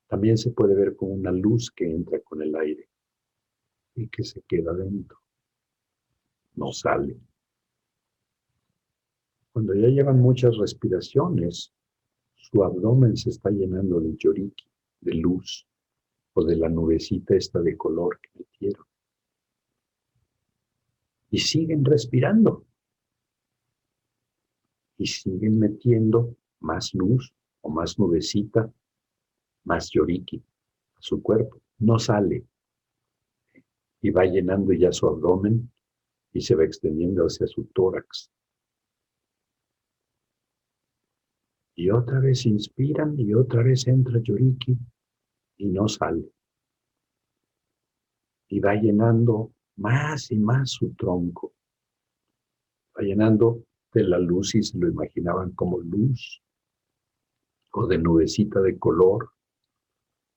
También se puede ver como una luz que entra con el aire y que se queda dentro, no sale. Cuando ya llevan muchas respiraciones, su abdomen se está llenando de yoriki, de luz, o de la nubecita esta de color que metieron. Y siguen respirando. Y siguen metiendo más luz o más nubecita, más yoriki a su cuerpo. No sale. Y va llenando ya su abdomen y se va extendiendo hacia su tórax. Y otra vez inspiran y otra vez entra yoriki y no sale. Y va llenando más y más su tronco. Va llenando de la luz, si se lo imaginaban como luz, o de nubecita de color,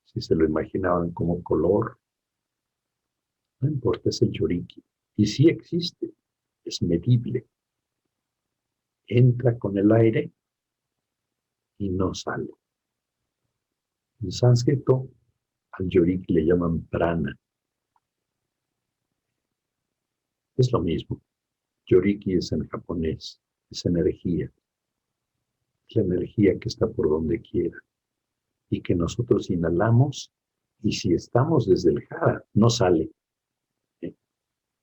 si se lo imaginaban como color. No importa, es el yoriki. Y sí existe, es medible. Entra con el aire y no sale. En sánscrito, al yoriki le llaman prana. Es lo mismo. Yoriki es en japonés, es energía. Es la energía que está por donde quiera. Y que nosotros inhalamos, y si estamos desde el jara, no sale.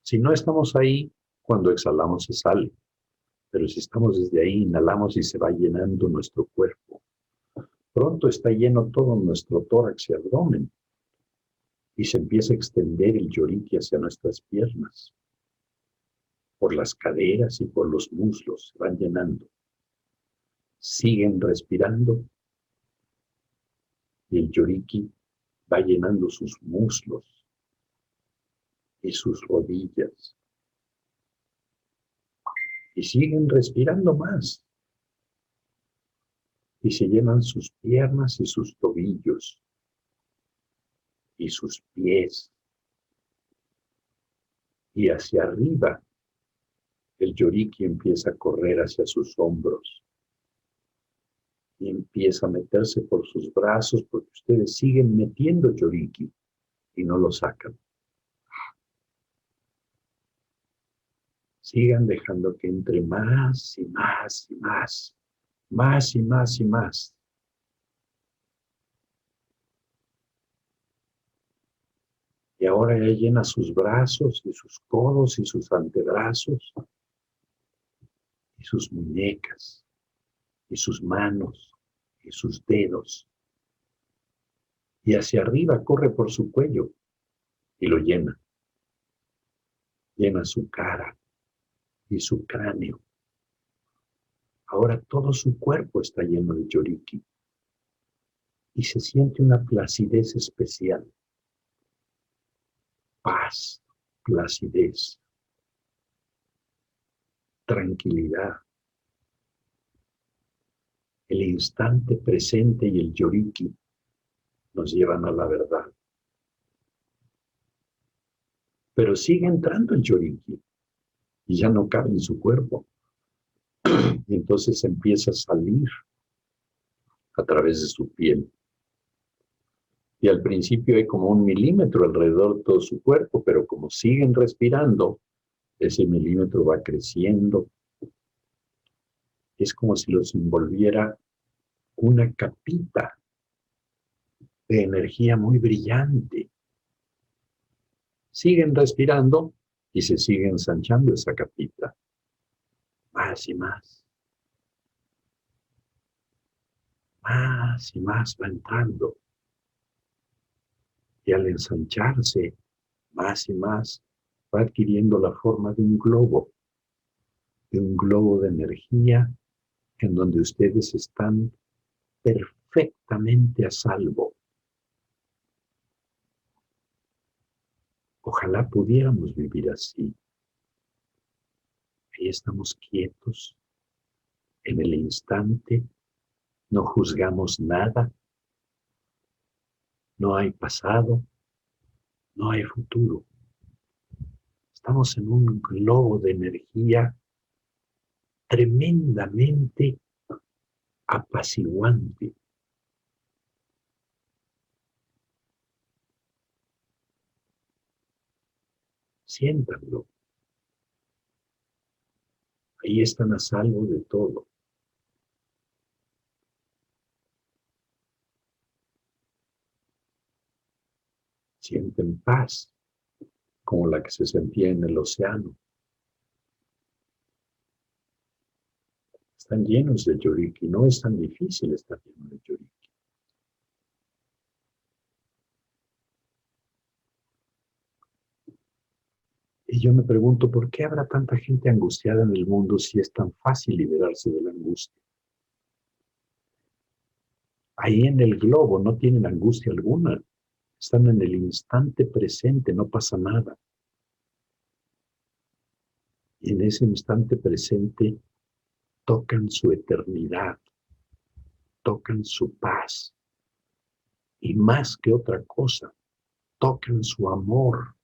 Si no estamos ahí, cuando exhalamos se sale. Pero si estamos desde ahí, inhalamos y se va llenando nuestro cuerpo. Pronto está lleno todo nuestro tórax y abdomen. Y se empieza a extender el yoriki hacia nuestras piernas, por las caderas y por los muslos, se van llenando. Siguen respirando y el yoriki va llenando sus muslos y sus rodillas. Y siguen respirando más. Y se llenan sus piernas y sus tobillos y sus pies. Y hacia arriba, el yoriki empieza a correr hacia sus hombros. Y empieza a meterse por sus brazos porque ustedes siguen metiendo yoriki y no lo sacan. Sigan dejando que entre más y más y más, más y más y más. Y ahora ya llena sus brazos y sus codos y sus antebrazos y sus muñecas y sus manos y sus dedos. Y hacia arriba corre por su cuello y lo llena. Llena su cara y su cráneo. Ahora todo su cuerpo está lleno de yoriki y se siente una placidez especial. Paz, placidez, tranquilidad. El instante presente y el yoriki nos llevan a la verdad. Pero sigue entrando el yoriki y ya no cabe en su cuerpo. Y entonces empieza a salir a través de su piel. Y al principio hay como 1 milímetro alrededor de todo su cuerpo, pero como siguen respirando, ese milímetro va creciendo. Es como si los envolviera una capita de energía muy brillante. Siguen respirando y se sigue ensanchando esa capita. Más y más. Más y más va entrando. Y al ensancharse más y más, va adquiriendo la forma de un globo de energía en donde ustedes están perfectamente a salvo. Ojalá pudiéramos vivir así. Ahí estamos quietos, en el instante, no juzgamos nada, no hay pasado, no hay futuro. Estamos en un globo de energía tremendamente apaciguante. Siéntanlo. Ahí están a salvo de todo. Sienten paz, como la que se sentía en el océano. Están llenos de yoriki, no es tan difícil estar lleno de yoriki. Y yo me pregunto, ¿por qué habrá tanta gente angustiada en el mundo si es tan fácil liberarse de la angustia? Ahí en el globo no tienen angustia alguna. Están en el instante presente, no pasa nada. Y en ese instante presente tocan su eternidad, tocan su paz. Y más que otra cosa, tocan su amor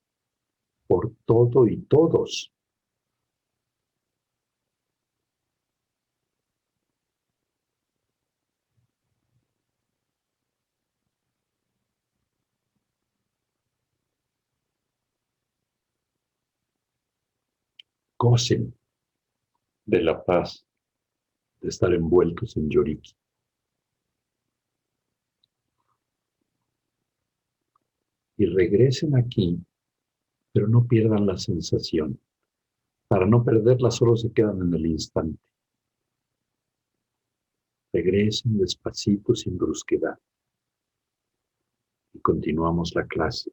por todo y todos. Gocen de la paz de estar envueltos en yoriki. Y regresen aquí, pero no pierdan la sensación. Para no perderla, solo se quedan en el instante. Regresen despacito, sin brusquedad. Y continuamos la clase.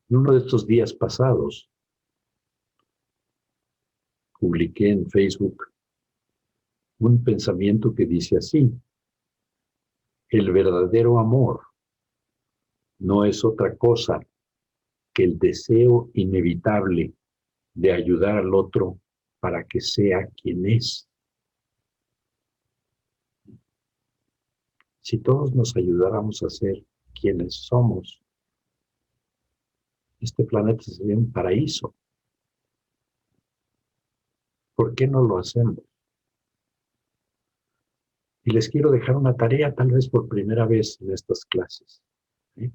En uno de estos días pasados, publiqué en Facebook un pensamiento que dice así: el verdadero amor no es otra cosa que el deseo inevitable de ayudar al otro para que sea quien es. Si todos nos ayudáramos a ser quienes somos, este planeta sería un paraíso. ¿Por qué no lo hacemos? Y les quiero dejar una tarea, tal vez por primera vez en estas clases. ¿Sí?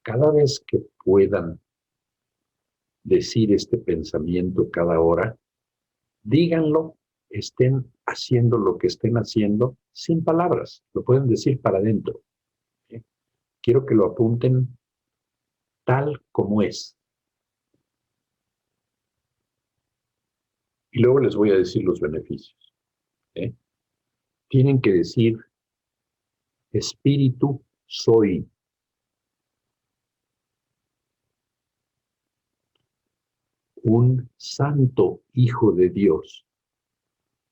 Cada vez que puedan decir este pensamiento cada hora, díganlo, estén haciendo lo que estén haciendo, sin palabras, lo pueden decir para adentro. ¿Sí? Quiero que lo apunten tal como es. Y luego les voy a decir los beneficios. ¿Sí? Tienen que decir: espíritu soy. Un santo hijo de Dios.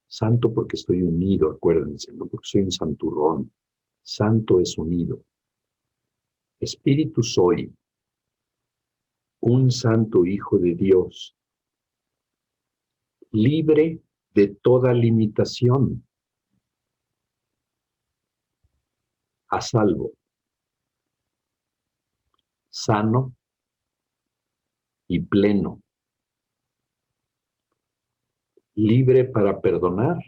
Santo porque estoy unido, acuérdense, no porque soy un santurrón. Santo es unido. Espíritu soy. Un santo hijo de Dios. Libre de toda limitación. A salvo. Sano y pleno. Libre para perdonar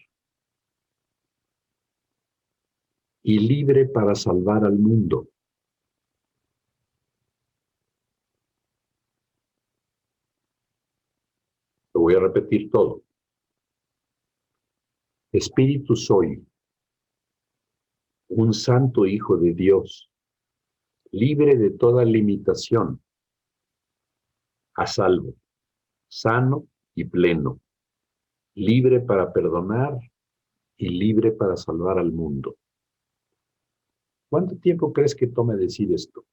y libre para salvar al mundo. Lo voy a repetir todo. Espíritu soy, un santo hijo de Dios, libre de toda limitación, a salvo, sano y pleno, libre para perdonar y libre para salvar al mundo. ¿Cuánto tiempo crees que tome decir esto?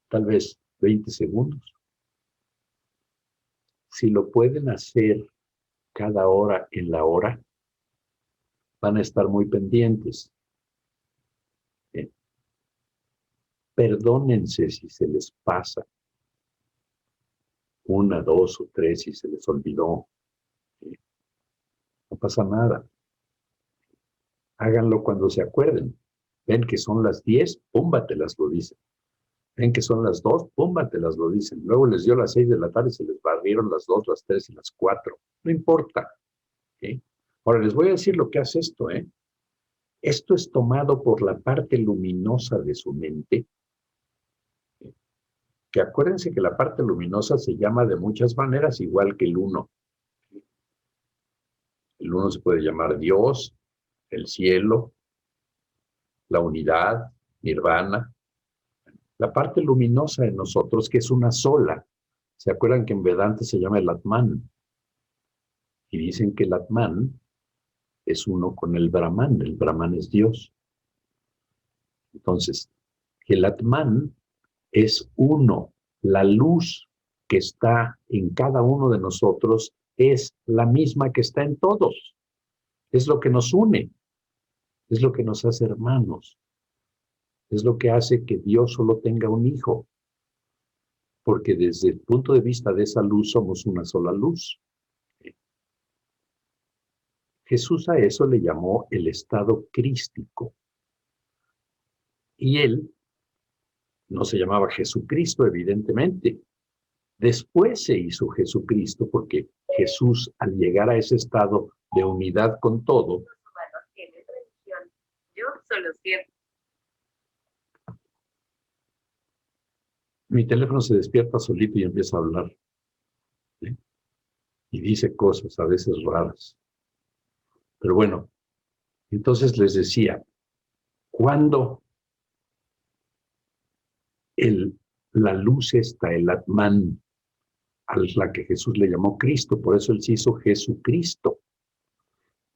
Tal vez 20 segundos. Si lo pueden hacer cada hora en la hora, van a estar muy pendientes. Perdónense si se les pasa. Una, dos o tres si se les olvidó. No pasa nada. Háganlo cuando se acuerden. Ven que son las 10, púmbatelas lo dicen. Ven que son las 2, púmbatelas lo dicen. Luego les dio las 6 de la tarde y se les barrieron las 2, las 3 y las 4. No importa. ¿Okay? Ahora les voy a decir lo que hace esto. Esto es tomado por la parte luminosa de su mente. Que acuérdense que la parte luminosa se llama de muchas maneras, igual que el uno. El uno se puede llamar Dios, el cielo, la unidad, nirvana. La parte luminosa de nosotros, que es una sola. ¿Se acuerdan que en Vedanta se llama el Atman? Y dicen que el Atman es uno con el Brahman es Dios. Entonces, el Atman es uno. La luz que está en cada uno de nosotros es la misma que está en todos. Es lo que nos une, es lo que nos hace hermanos, es lo que hace que Dios solo tenga un hijo, porque desde el punto de vista de esa luz somos una sola luz. Jesús a eso le llamó el estado crístico. Y él no se llamaba Jesucristo, evidentemente. Después se hizo Jesucristo porque Jesús, al llegar a ese estado de unidad con todo, yo solo siento. Mi teléfono se despierta solito y empieza a hablar. ¿Sí? Y dice cosas a veces raras. Pero bueno, entonces les decía, cuando la luz está, el Atman, a la que Jesús le llamó Cristo, por eso él se hizo Jesucristo.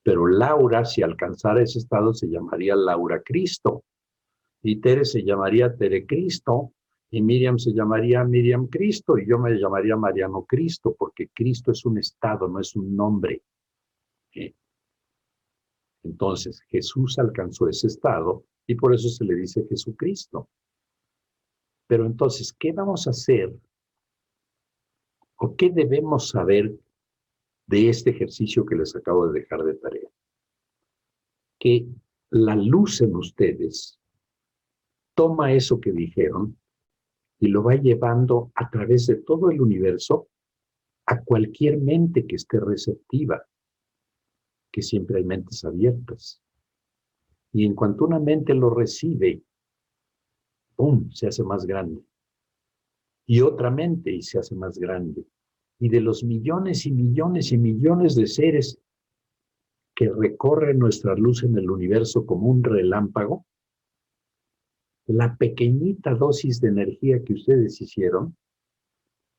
Pero Laura, si alcanzara ese estado, se llamaría Laura Cristo. Y Tere se llamaría Tere Cristo. Y Miriam se llamaría Miriam Cristo. Y yo me llamaría Mariano Cristo, porque Cristo es un estado, no es un nombre. Entonces, Jesús alcanzó ese estado y por eso se le dice Jesucristo. Pero entonces, ¿qué vamos a hacer o qué debemos saber de este ejercicio que les acabo de dejar de tarea? Que la luz en ustedes toma eso que dijeron y lo va llevando a través de todo el universo a cualquier mente que esté receptiva, que siempre hay mentes abiertas. Y en cuanto una mente lo recibe, ¡pum!, se hace más grande. Y otra mente y se hace más grande. Y de los millones y millones y millones de seres que recorren nuestra luz en el universo como un relámpago, la pequeñita dosis de energía que ustedes hicieron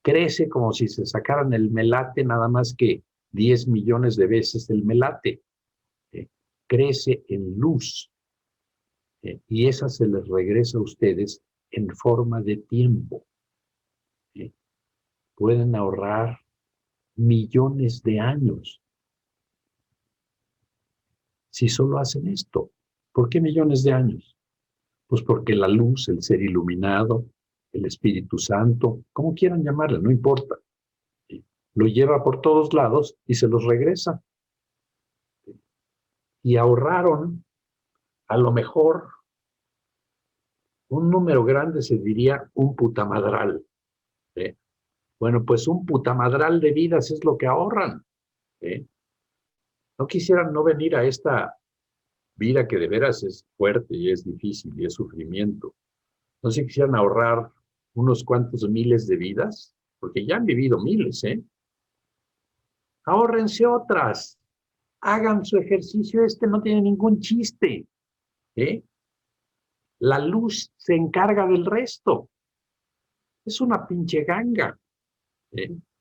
crece como si se sacaran el melate nada más que 10 millones de veces el melate. Crece en luz. Y esa se les regresa a ustedes en forma de tiempo. Pueden ahorrar millones de años si solo hacen esto. ¿Por qué millones de años? Pues porque la luz, el ser iluminado, el Espíritu Santo, como quieran llamarle, no importa, lo lleva por todos lados y se los regresa. Y ahorraron, a lo mejor, un número grande se diría un putamadral. Bueno, pues un putamadral de vidas es lo que ahorran. No quisieran no venir a esta vida que de veras es fuerte y es difícil y es sufrimiento. No se quisieran ahorrar unos cuantos miles de vidas, porque ya han vivido miles, Ahórrense otras. Hagan su ejercicio, no tiene ningún chiste, La luz se encarga del resto. Es una pinche ganga,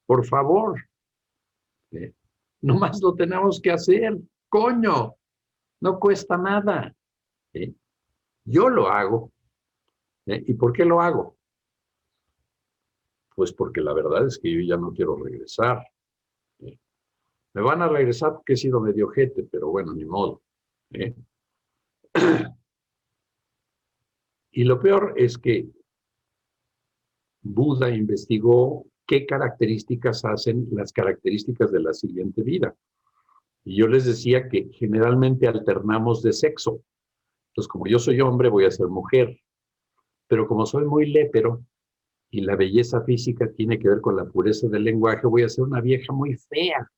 Por favor, nomás lo tenemos que hacer, coño, no cuesta nada, Yo lo hago, ¿y por qué lo hago? Pues porque la verdad es que yo ya no quiero regresar. Me van a regresar porque he sido medio ojete, pero bueno, ni modo. Y lo peor es que Buda investigó qué características hacen las características de la siguiente vida. Y yo les decía que generalmente alternamos de sexo. Entonces, como yo soy hombre, voy a ser mujer. Pero como soy muy lépero y la belleza física tiene que ver con la pureza del lenguaje, voy a ser una vieja muy fea.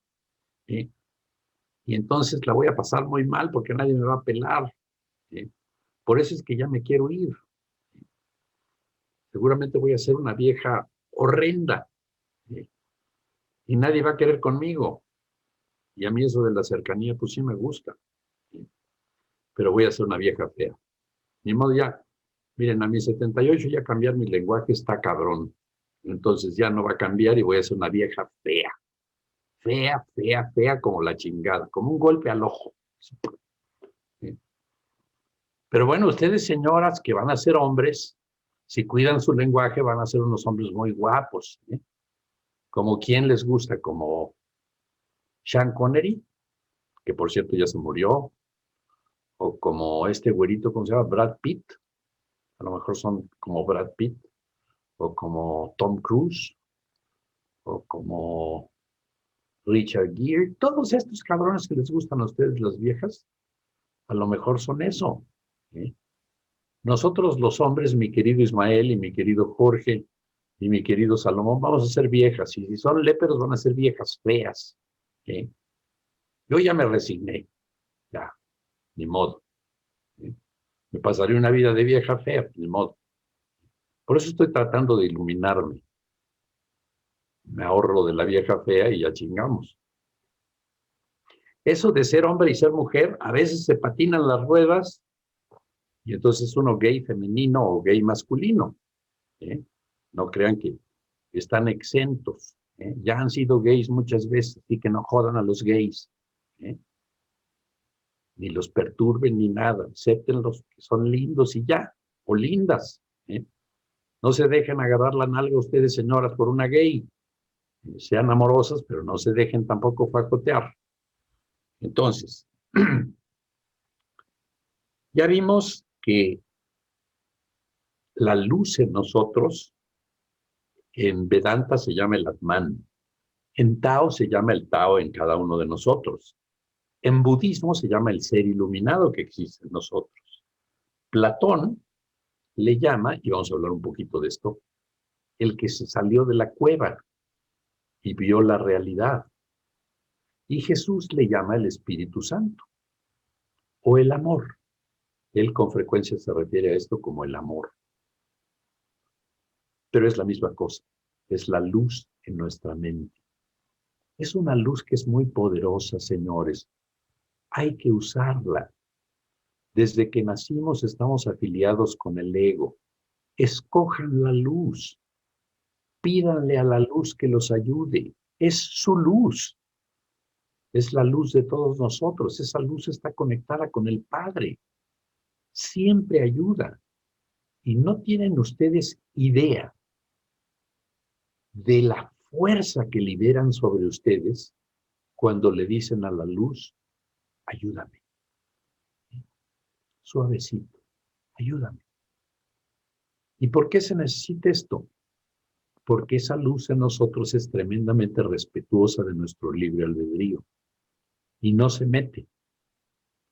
Y entonces la voy a pasar muy mal porque nadie me va a pelar. Por eso es que ya me quiero ir. Seguramente voy a ser una vieja horrenda. Y nadie va a querer conmigo. Y a mí eso de la cercanía, pues sí me gusta. Pero voy a ser una vieja fea. Ni modo ya. Miren, a mis 78 ya cambiar mi lenguaje está cabrón. Entonces ya no va a cambiar y voy a ser una vieja fea. Fea, fea, fea como la chingada. Como un golpe al ojo. Pero bueno, ustedes, señoras, que van a ser hombres, si cuidan su lenguaje, van a ser unos hombres muy guapos. Como quien les gusta, como Sean Connery, que por cierto ya se murió, o como este güerito, ¿cómo se llama? Brad Pitt. A lo mejor son como Brad Pitt, o como Tom Cruise, o como Richard Gere. Todos estos cabrones que les gustan a ustedes, las viejas, a lo mejor son eso. Nosotros los hombres, mi querido Ismael y mi querido Jorge y mi querido Salomón, vamos a ser viejas. Y si son léperos, van a ser viejas feas. Yo ya me resigné. Ya, ni modo. Me pasaré una vida de vieja fea, ni modo. Por eso estoy tratando de iluminarme. Me ahorro de la vieja fea y ya chingamos. Eso de ser hombre y ser mujer, a veces se patinan las ruedas y entonces es uno gay femenino o gay masculino. No crean que están exentos. Ya han sido gays muchas veces y que no jodan a los gays. ni los perturben ni nada. Acepten los que son lindos y ya, o lindas. No se dejen agarrar la nalga ustedes, señoras, por una gay. Sean amorosas, pero no se dejen tampoco facotear. Entonces, ya vimos que la luz en nosotros, en Vedanta se llama el Atman, en Tao se llama el Tao en cada uno de nosotros, en budismo se llama el ser iluminado que existe en nosotros. Platón le llama, y vamos a hablar un poquito de esto, el que se salió de la cueva y vio la realidad. Y Jesús le llama el Espíritu Santo o el amor. Él con frecuencia se refiere a esto como el amor. Pero es la misma cosa, es la luz en nuestra mente. Es una luz que es muy poderosa, señores. Hay que usarla. Desde que nacimos estamos afiliados con el ego. Escojan la luz. Pídanle a la luz que los ayude. Es su luz. Es la luz de todos nosotros. Esa luz está conectada con el Padre. Siempre ayuda. Y no tienen ustedes idea de la fuerza que liberan sobre ustedes cuando le dicen a la luz, ayúdame. Suavecito, ayúdame. ¿Y por qué se necesita esto? Porque esa luz en nosotros es tremendamente respetuosa de nuestro libre albedrío y no se mete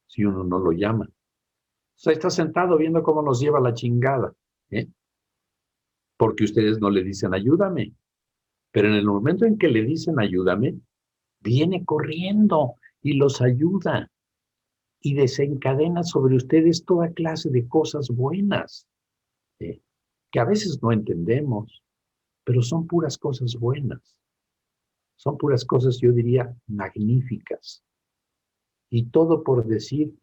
si uno no lo llama. O sea, está sentado viendo cómo nos lleva la chingada, porque ustedes no le dicen ayúdame. Pero en el momento en que le dicen ayúdame, viene corriendo y los ayuda y desencadena sobre ustedes toda clase de cosas buenas, que a veces no entendemos, pero son puras cosas buenas. Son puras cosas, yo diría, magníficas. Y todo por decir,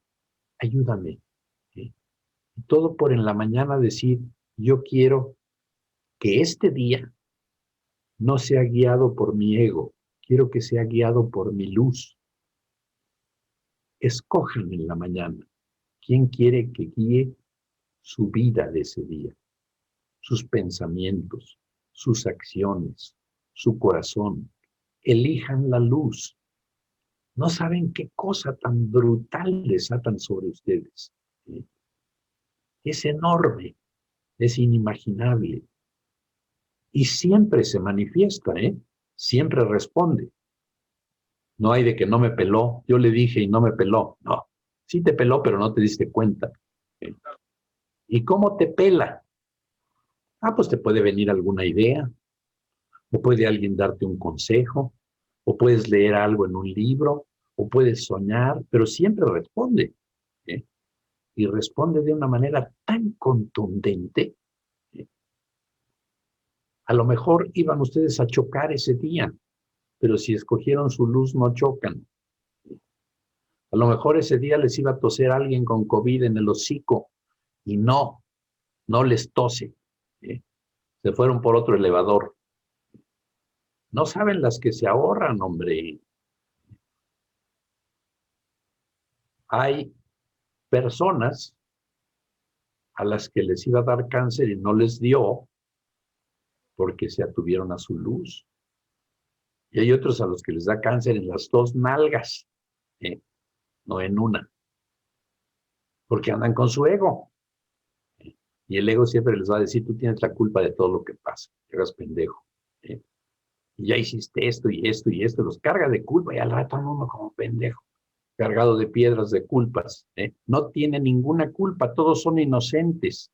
ayúdame. Y todo por en la mañana decir, yo quiero que este día no sea guiado por mi ego, quiero que sea guiado por mi luz. Escojan en la mañana quién quiere que guíe su vida de ese día, sus pensamientos, sus acciones, su corazón. Elijan la luz. No saben qué cosa tan brutal desatan sobre ustedes. Es enorme, es inimaginable. Y siempre se manifiesta, siempre responde. No hay de que no me peló, yo le dije y no me peló. No, sí te peló, pero no te diste cuenta. ¿Y cómo te pela? Pues te puede venir alguna idea, o puede alguien darte un consejo, o puedes leer algo en un libro, o puedes soñar, pero siempre responde. Y responde de una manera tan contundente. A lo mejor iban ustedes a chocar ese día, pero si escogieron su luz no chocan. A lo mejor ese día les iba a toser alguien con COVID en el hocico y no les tose. Se fueron por otro elevador. No saben las que se ahorran, hombre. Hay personas a las que les iba a dar cáncer y no les dio porque se atuvieron a su luz. Y hay otros a los que les da cáncer en las dos nalgas, no en una, porque andan con su ego. Y el ego siempre les va a decir, tú tienes la culpa de todo lo que pasa, te hagas pendejo. Y ya hiciste esto y esto y esto, los carga de culpa y al rato uno como pendejo, cargado de piedras de culpas. No tiene ninguna culpa, todos son inocentes.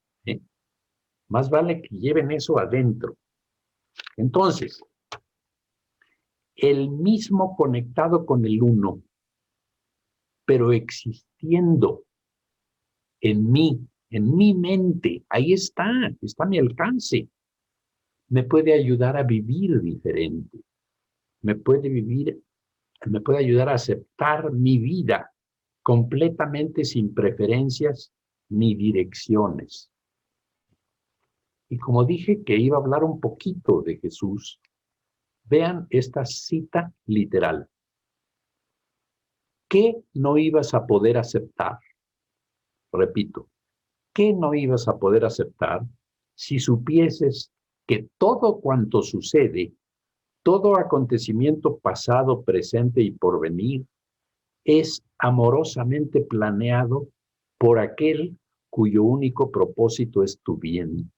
Más vale que lleven eso adentro. Entonces, el mismo conectado con el uno, pero existiendo en mi mente, ahí está a mi alcance. Me puede ayudar a vivir diferente. Me puede ayudar a aceptar mi vida completamente sin preferencias ni direcciones. Y como dije que iba a hablar un poquito de Jesús, vean esta cita literal. ¿qué no ibas a poder aceptar? Repito, ¿qué no ibas a poder aceptar si supieses que todo cuanto sucede, todo acontecimiento pasado, presente y porvenir, es amorosamente planeado por aquel cuyo único propósito es tu bien?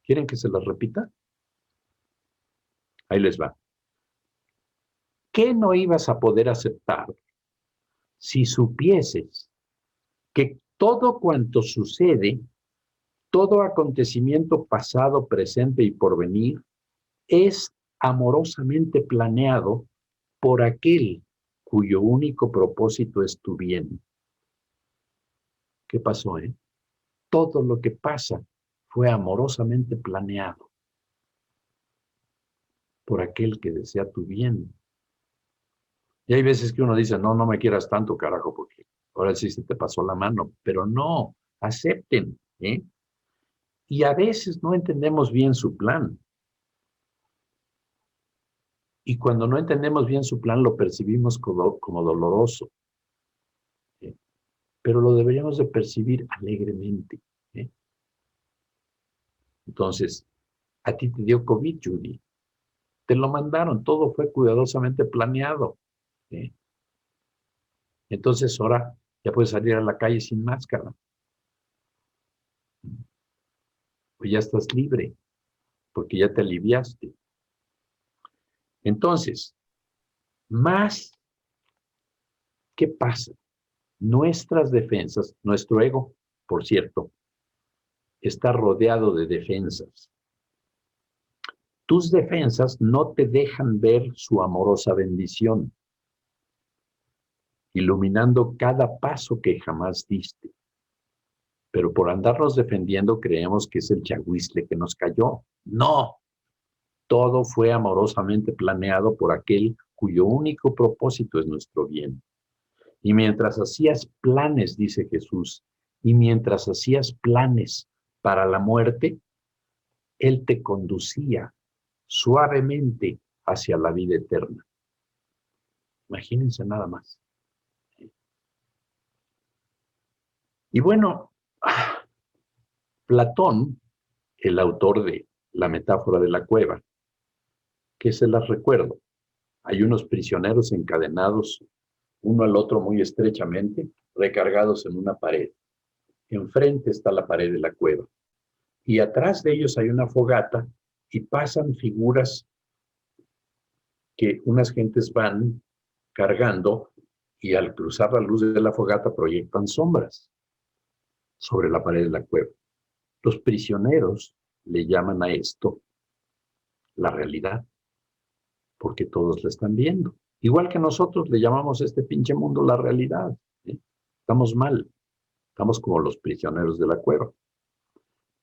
¿Quieren que se las repita? Ahí les va. ¿Qué no ibas a poder aceptar si supieses que todo cuanto sucede, todo acontecimiento pasado, presente y porvenir, es amorosamente planeado por aquel cuyo único propósito es tu bien? ¿Qué pasó, eh? Todo lo que pasa fue amorosamente planeado por aquel que desea tu bien. Y hay veces que uno dice, no, no me quieras tanto, carajo, porque ahora sí se te pasó la mano. Pero no, acepten, ¿eh? Y a veces no entendemos bien su plan. Y cuando no entendemos bien su plan, lo percibimos como doloroso, ¿eh? Pero lo deberíamos de percibir alegremente, ¿eh? Entonces, a ti te dio COVID, Judy. Te lo mandaron, todo fue cuidadosamente planeado, ¿eh? Entonces ahora ya puedes salir a la calle sin máscara. Pues ya estás libre, porque ya te aliviaste. Entonces, más, ¿qué pasa? Nuestras defensas, nuestro ego, por cierto, está rodeado de defensas. Tus defensas no te dejan ver su amorosa bendición, iluminando cada paso que jamás diste. Pero por andarnos defendiendo creemos que es el chagüisle que nos cayó. No, todo fue amorosamente planeado por aquel cuyo único propósito es nuestro bien. Y mientras hacías planes, dice Jesús, y mientras hacías planes para la muerte, Él te conducía suavemente hacia la vida eterna. Imagínense nada más. Y bueno, Platón, el autor de la metáfora de la cueva, que se las recuerdo, hay unos prisioneros encadenados uno al otro muy estrechamente, recargados en una pared. Enfrente está la pared de la cueva. Y atrás de ellos hay una fogata y pasan figuras que unas gentes van cargando y al cruzar la luz de la fogata proyectan sombras sobre la pared de la cueva. Los prisioneros le llaman a esto la realidad, porque todos la están viendo. Igual que nosotros le llamamos a este pinche mundo la realidad, ¿eh? Estamos mal, estamos como los prisioneros de la cueva.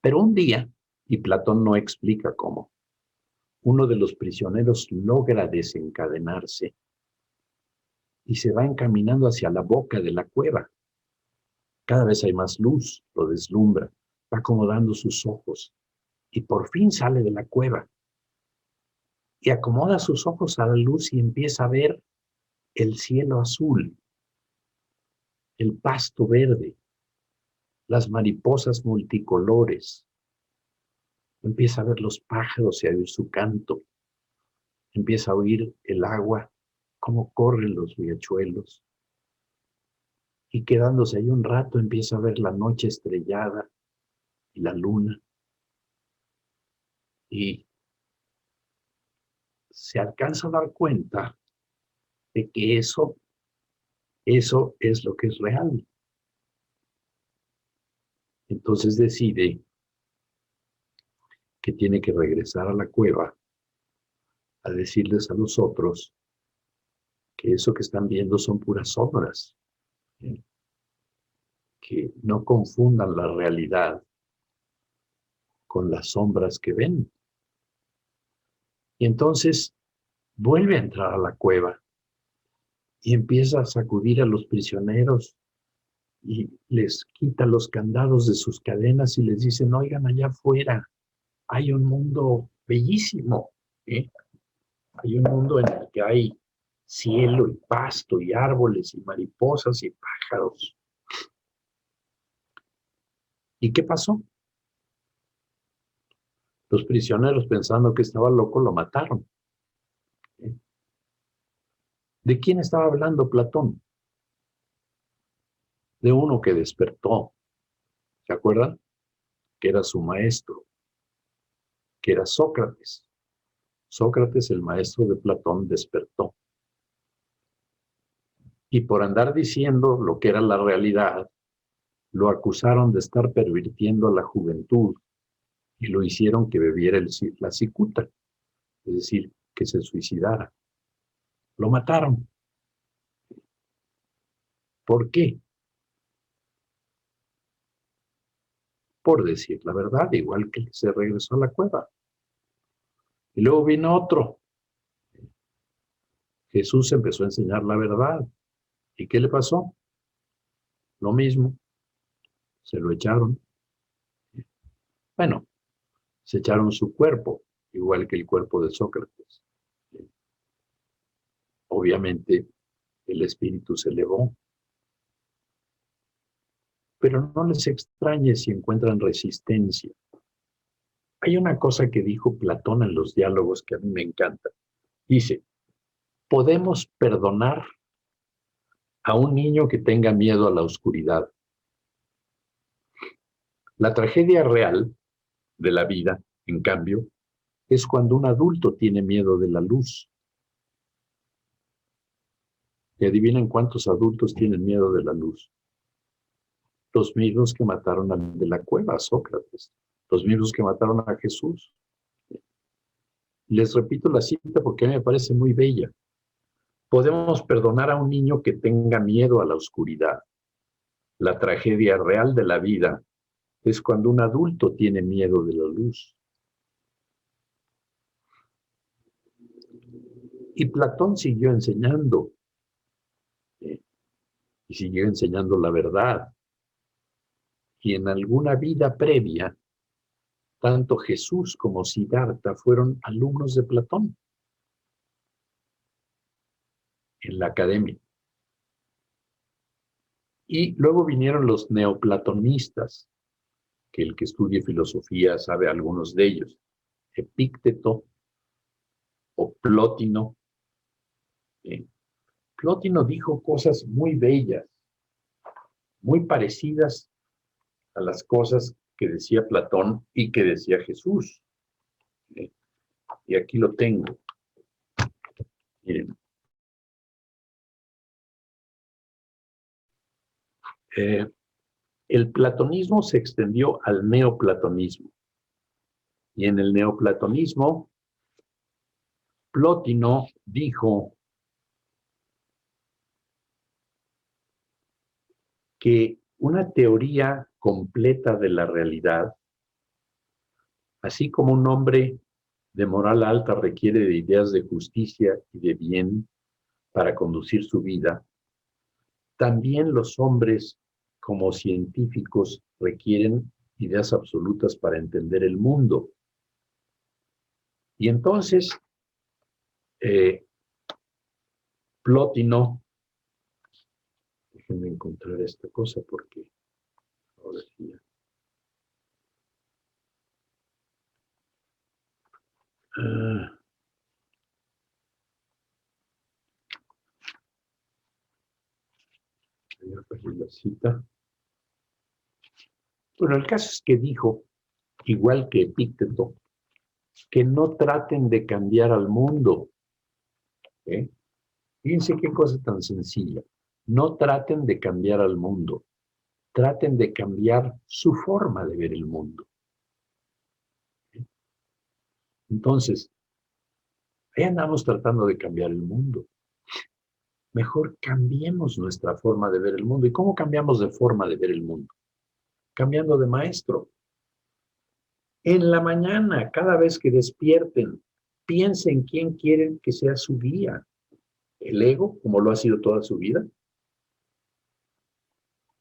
Pero un día, y Platón no explica cómo, uno de los prisioneros logra desencadenarse y se va encaminando hacia la boca de la cueva. Cada vez hay más luz, lo deslumbra, va acomodando sus ojos y por fin sale de la cueva y acomoda sus ojos a la luz y empieza a ver el cielo azul, el pasto verde, las mariposas multicolores. Empieza a ver los pájaros y a oír su canto. Empieza a oír el agua, cómo corren los riachuelos. Y quedándose ahí un rato empieza a ver la noche estrellada y la luna. Y se alcanza a dar cuenta de que eso es lo que es real. Entonces decide que tiene que regresar a la cueva a decirles a los otros que eso que están viendo son puras sombras, ¿eh? Que no confundan la realidad con las sombras que ven. Y entonces vuelve a entrar a la cueva y empieza a sacudir a los prisioneros y les quita los candados de sus cadenas y les dicen, oigan, allá afuera hay un mundo bellísimo, ¿eh? Hay un mundo en el que hay cielo y pasto y árboles y mariposas y pájaros. ¿Y qué pasó? Los prisioneros, pensando que estaba loco, lo mataron. ¿De quién estaba hablando Platón? De uno que despertó. ¿Se acuerdan? Que era su maestro, que era Sócrates. Sócrates, el maestro de Platón, despertó. Y por andar diciendo lo que era la realidad, lo acusaron de estar pervirtiendo a la juventud y lo hicieron que bebiera la cicuta, es decir, que se suicidara. Lo mataron. ¿Por qué? Por decir la verdad, igual que se regresó a la cueva. Y luego vino otro. Jesús empezó a enseñar la verdad. ¿Y qué le pasó? Lo mismo. Se lo echaron. Bueno, se echaron su cuerpo, igual que el cuerpo de Sócrates. Obviamente, el espíritu se elevó. Pero no les extrañe si encuentran resistencia. Hay una cosa que dijo Platón en los diálogos que a mí me encanta. Dice, podemos perdonar a un niño que tenga miedo a la oscuridad. La tragedia real de la vida, en cambio, es cuando un adulto tiene miedo de la luz. ¿Y adivinen cuántos adultos tienen miedo de la luz? Los mismos que mataron al de la cueva, Sócrates. Los mismos que mataron a Jesús. Les repito la cita porque a mí me parece muy bella. Podemos perdonar a un niño que tenga miedo a la oscuridad. La tragedia real de la vida es cuando un adulto tiene miedo de la luz. Y Platón siguió enseñando, y siguió enseñando la verdad. Y en alguna vida previa, tanto Jesús como Siddhartha fueron alumnos de Platón en la academia. Y luego vinieron los neoplatonistas, que el que estudie filosofía sabe algunos de ellos. Epícteto o Plótino. Plótino dijo cosas muy bellas, muy parecidas a las cosas que decía Platón y que decía Jesús. Y aquí lo tengo. Miren. El platonismo se extendió al neoplatonismo. Y en el neoplatonismo, Plótino dijo que una teoría completa de la realidad, así como un hombre de moral alta requiere de ideas de justicia y de bien para conducir su vida, también los hombres como científicos requieren ideas absolutas para entender el mundo. Y entonces, Plótino, déjenme encontrar esta cosa porque ahora sí. Voy a perder la cita. Bueno, el caso es que dijo, igual que Epícteto, que no traten de cambiar al mundo. Fíjense qué cosa tan sencilla. No traten de cambiar al mundo. Traten de cambiar su forma de ver el mundo. Entonces, ahí andamos tratando de cambiar el mundo. Mejor cambiemos nuestra forma de ver el mundo. ¿Y cómo cambiamos de forma de ver el mundo? Cambiando de maestro. En la mañana, cada vez que despierten, piensen quién quieren que sea su guía. ¿El ego, como lo ha sido toda su vida?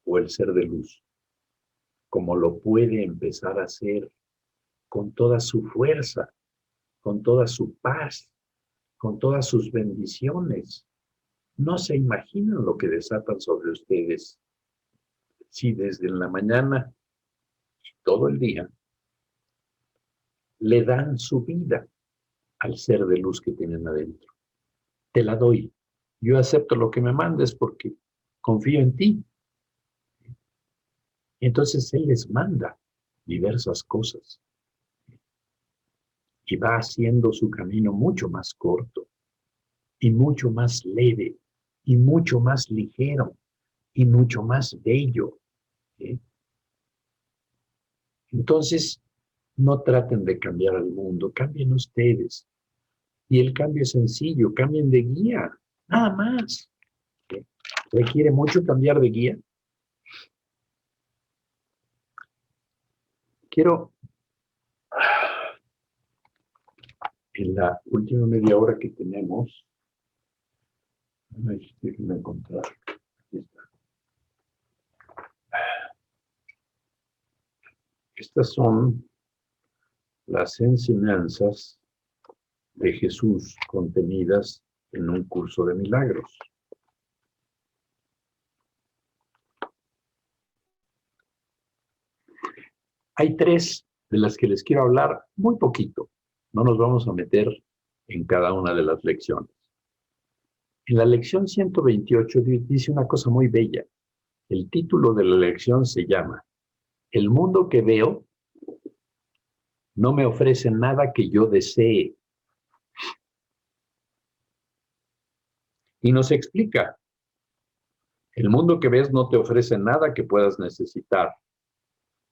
¿O el ser de luz, como lo puede empezar a hacer con toda su fuerza, con toda su paz, con todas sus bendiciones? No se imaginan lo que desatan sobre ustedes si desde la mañana y todo el día le dan su vida al ser de luz que tienen adentro. Te la doy. Yo acepto lo que me mandes porque confío en ti. Entonces Él les manda diversas cosas y va haciendo su camino mucho más corto y mucho más leve y mucho más ligero y mucho más bello. ¿Sí? Entonces, no traten de cambiar al mundo, cambien ustedes. Y el cambio es sencillo, cambien de guía, nada más. ¿Sí? ¿Requiere mucho cambiar de guía? Quiero, en la última media hora que tenemos, déjenme encontrar. Aquí está. Estas son las enseñanzas de Jesús contenidas en un curso de milagros. Hay tres de las que les quiero hablar muy poquito. No nos vamos a meter en cada una de las lecciones. En la lección 128 dice una cosa muy bella. El título de la lección se llama El mundo que veo no me ofrece nada que yo desee. Y nos explica, el mundo que ves no te ofrece nada que puedas necesitar,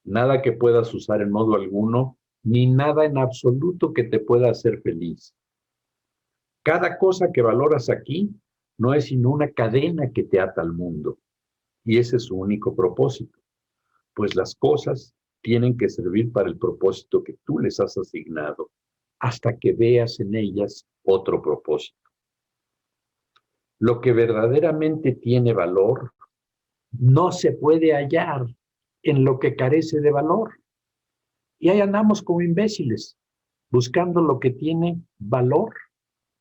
nada que puedas usar en modo alguno, ni nada en absoluto que te pueda hacer feliz. Cada cosa que valoras aquí no es sino una cadena que te ata al mundo, y ese es su único propósito, pues las cosas tienen que servir para el propósito que tú les has asignado, hasta que veas en ellas otro propósito. Lo que verdaderamente tiene valor no se puede hallar en lo que carece de valor. Y ahí andamos como imbéciles, buscando lo que tiene valor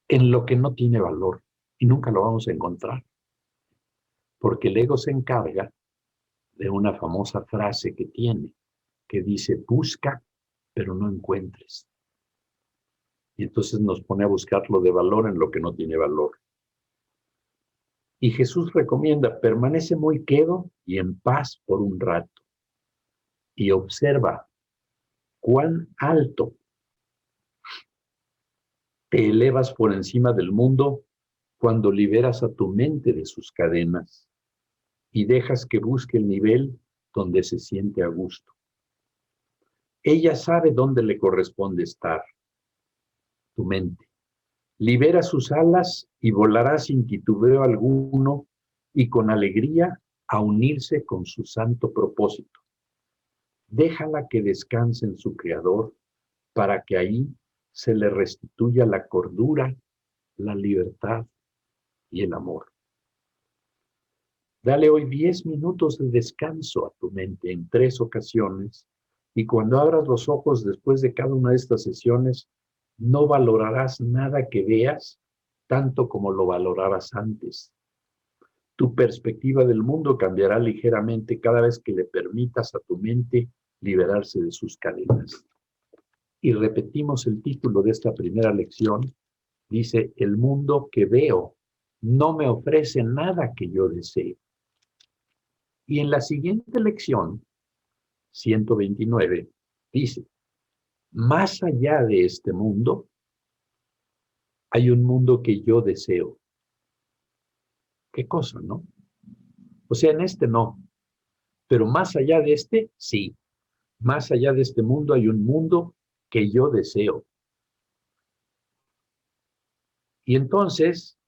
en lo que no tiene valor. Y nunca lo vamos a encontrar. Porque el ego se encarga de una famosa frase que tiene, que dice, busca, pero no encuentres. Y entonces nos pone a buscar lo de valor en lo que no tiene valor. Y Jesús recomienda, permanece muy quedo y en paz por un rato. Y observa cuán alto te elevas por encima del mundo cuando liberas a tu mente de sus cadenas y dejas que busque el nivel donde se siente a gusto. Ella sabe dónde le corresponde estar, tu mente. Libera sus alas y volará sin titubeo alguno y con alegría a unirse con su santo propósito. Déjala que descanse en su Creador para que ahí se le restituya la cordura, la libertad y el amor. Dale hoy 10 minutos de descanso a tu mente en 3 ocasiones y cuando abras los ojos después de cada una de estas sesiones, no valorarás nada que veas tanto como lo valorabas antes. Tu perspectiva del mundo cambiará ligeramente cada vez que le permitas a tu mente liberarse de sus cadenas. Y repetimos el título de esta primera lección. Dice, el mundo que veo no me ofrece nada que yo desee. Y en la siguiente lección, 129, dice, más allá de este mundo, hay un mundo que yo deseo. ¿Qué cosa, no? O sea, en este no, pero más allá de este, sí. Más allá de este mundo hay un mundo que yo deseo. Y entonces,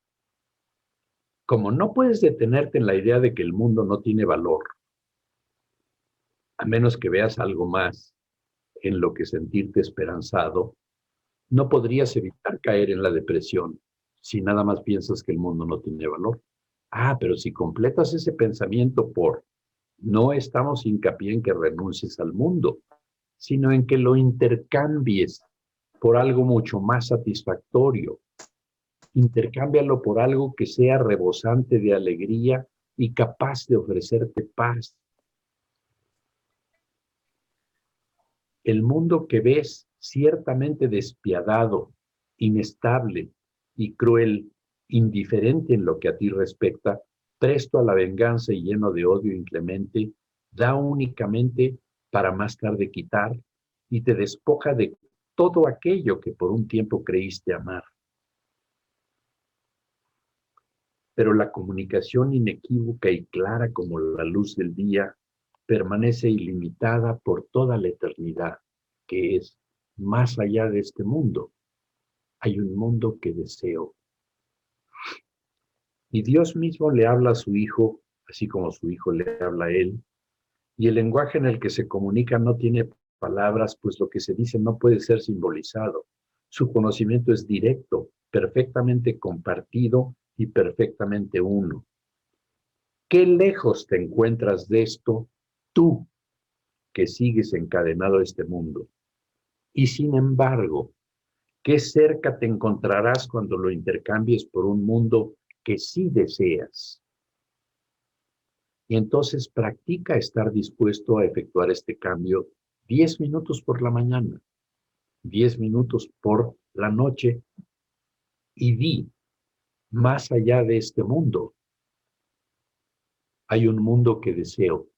como no puedes detenerte en la idea de que el mundo no tiene valor, a menos que veas algo más en lo que sentirte esperanzado, no podrías evitar caer en la depresión si nada más piensas que el mundo no tiene valor. Ah, pero si completas ese pensamiento por no estamos hincapié en que renuncies al mundo, sino en que lo intercambies por algo mucho más satisfactorio, Intercámbialo por algo que sea rebosante de alegría y capaz de ofrecerte paz. El mundo que ves, ciertamente despiadado, inestable y cruel, indiferente en lo que a ti respecta, presto a la venganza y lleno de odio inclemente, da únicamente para más tarde quitar y te despoja de todo aquello que por un tiempo creíste amar. Pero la comunicación inequívoca y clara como la luz del día permanece ilimitada por toda la eternidad, que es más allá de este mundo. Hay un mundo que deseo. Y Dios mismo le habla a su Hijo, así como su Hijo le habla a él, y el lenguaje en el que se comunica no tiene palabras, pues lo que se dice no puede ser simbolizado. Su conocimiento es directo, perfectamente compartido y perfectamente uno. ¿Qué lejos te encuentras de esto tú que sigues encadenado a este mundo? Y sin embargo, ¿qué cerca te encontrarás cuando lo intercambies por un mundo que sí deseas? Y entonces practica estar dispuesto a efectuar este cambio 10 minutos por la mañana, 10 minutos por la noche y di, más allá de este mundo, hay un mundo que deseo.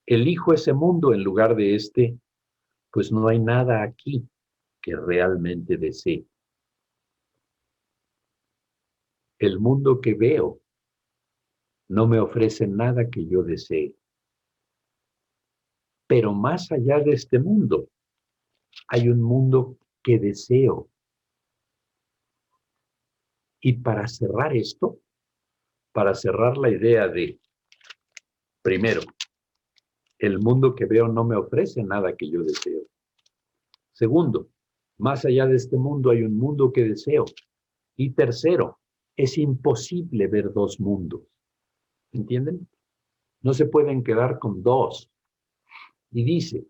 Elijo ese mundo en lugar de este, pues no hay nada aquí que realmente desee. El mundo que veo no me ofrece nada que yo desee. Pero más allá de este mundo, hay un mundo que deseo. Y para cerrar esto, para cerrar la idea de, primero, el mundo que veo no me ofrece nada que yo deseo. Segundo, más allá de este mundo hay un mundo que deseo. Y tercero, es imposible ver dos mundos. ¿Entienden? No se pueden quedar con dos. Y dice,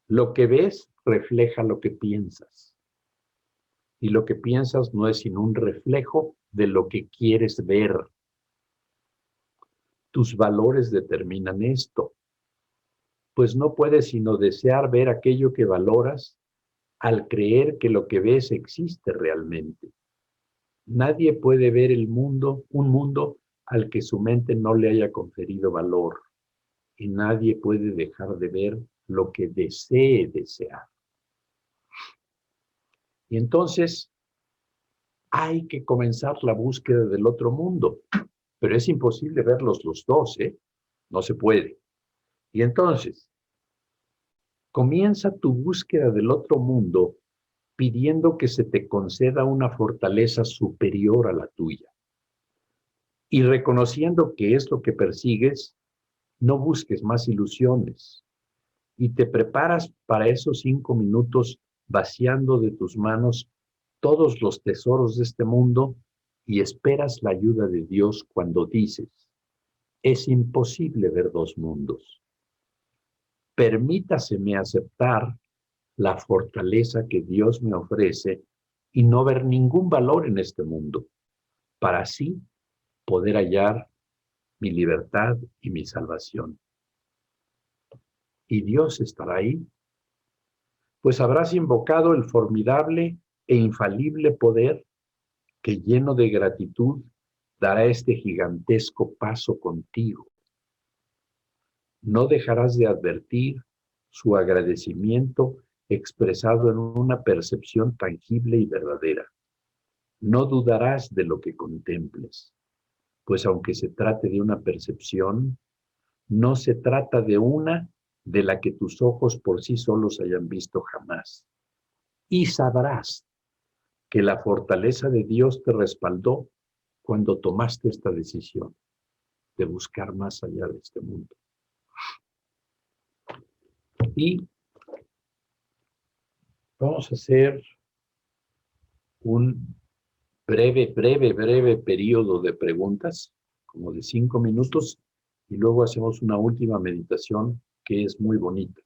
lo que ves refleja lo que piensas. Y lo que piensas no es sino un reflejo de lo que quieres ver. Tus valores determinan esto, pues no puedes sino desear ver aquello que valoras al creer que lo que ves existe realmente. Nadie puede ver el mundo, un mundo al que su mente no le haya conferido valor, y nadie puede dejar de ver lo que desee desear. Y entonces hay que comenzar la búsqueda del otro mundo, pero es imposible verlos los dos, ¿eh? No se puede. Y entonces, comienza tu búsqueda del otro mundo pidiendo que se te conceda una fortaleza superior a la tuya. Y reconociendo que es lo que persigues, no busques más ilusiones. Y te preparas para esos 5 minutos vaciando de tus manos todos los tesoros de este mundo y esperas la ayuda de Dios cuando dices, es imposible ver dos mundos. Permítaseme aceptar la fortaleza que Dios me ofrece y no ver ningún valor en este mundo, para así poder hallar mi libertad y mi salvación. ¿Y Dios estará ahí? Pues habrás invocado el formidable e infalible poder que, lleno de gratitud, dará este gigantesco paso contigo. No dejarás de advertir su agradecimiento expresado en una percepción tangible y verdadera. No dudarás de lo que contemples, pues aunque se trate de una percepción, no se trata de una de la que tus ojos por sí solos hayan visto jamás. Y sabrás que la fortaleza de Dios te respaldó cuando tomaste esta decisión de buscar más allá de este mundo. Y vamos a hacer un breve periodo de preguntas, como de 5 minutos, y luego hacemos una última meditación que es muy bonita.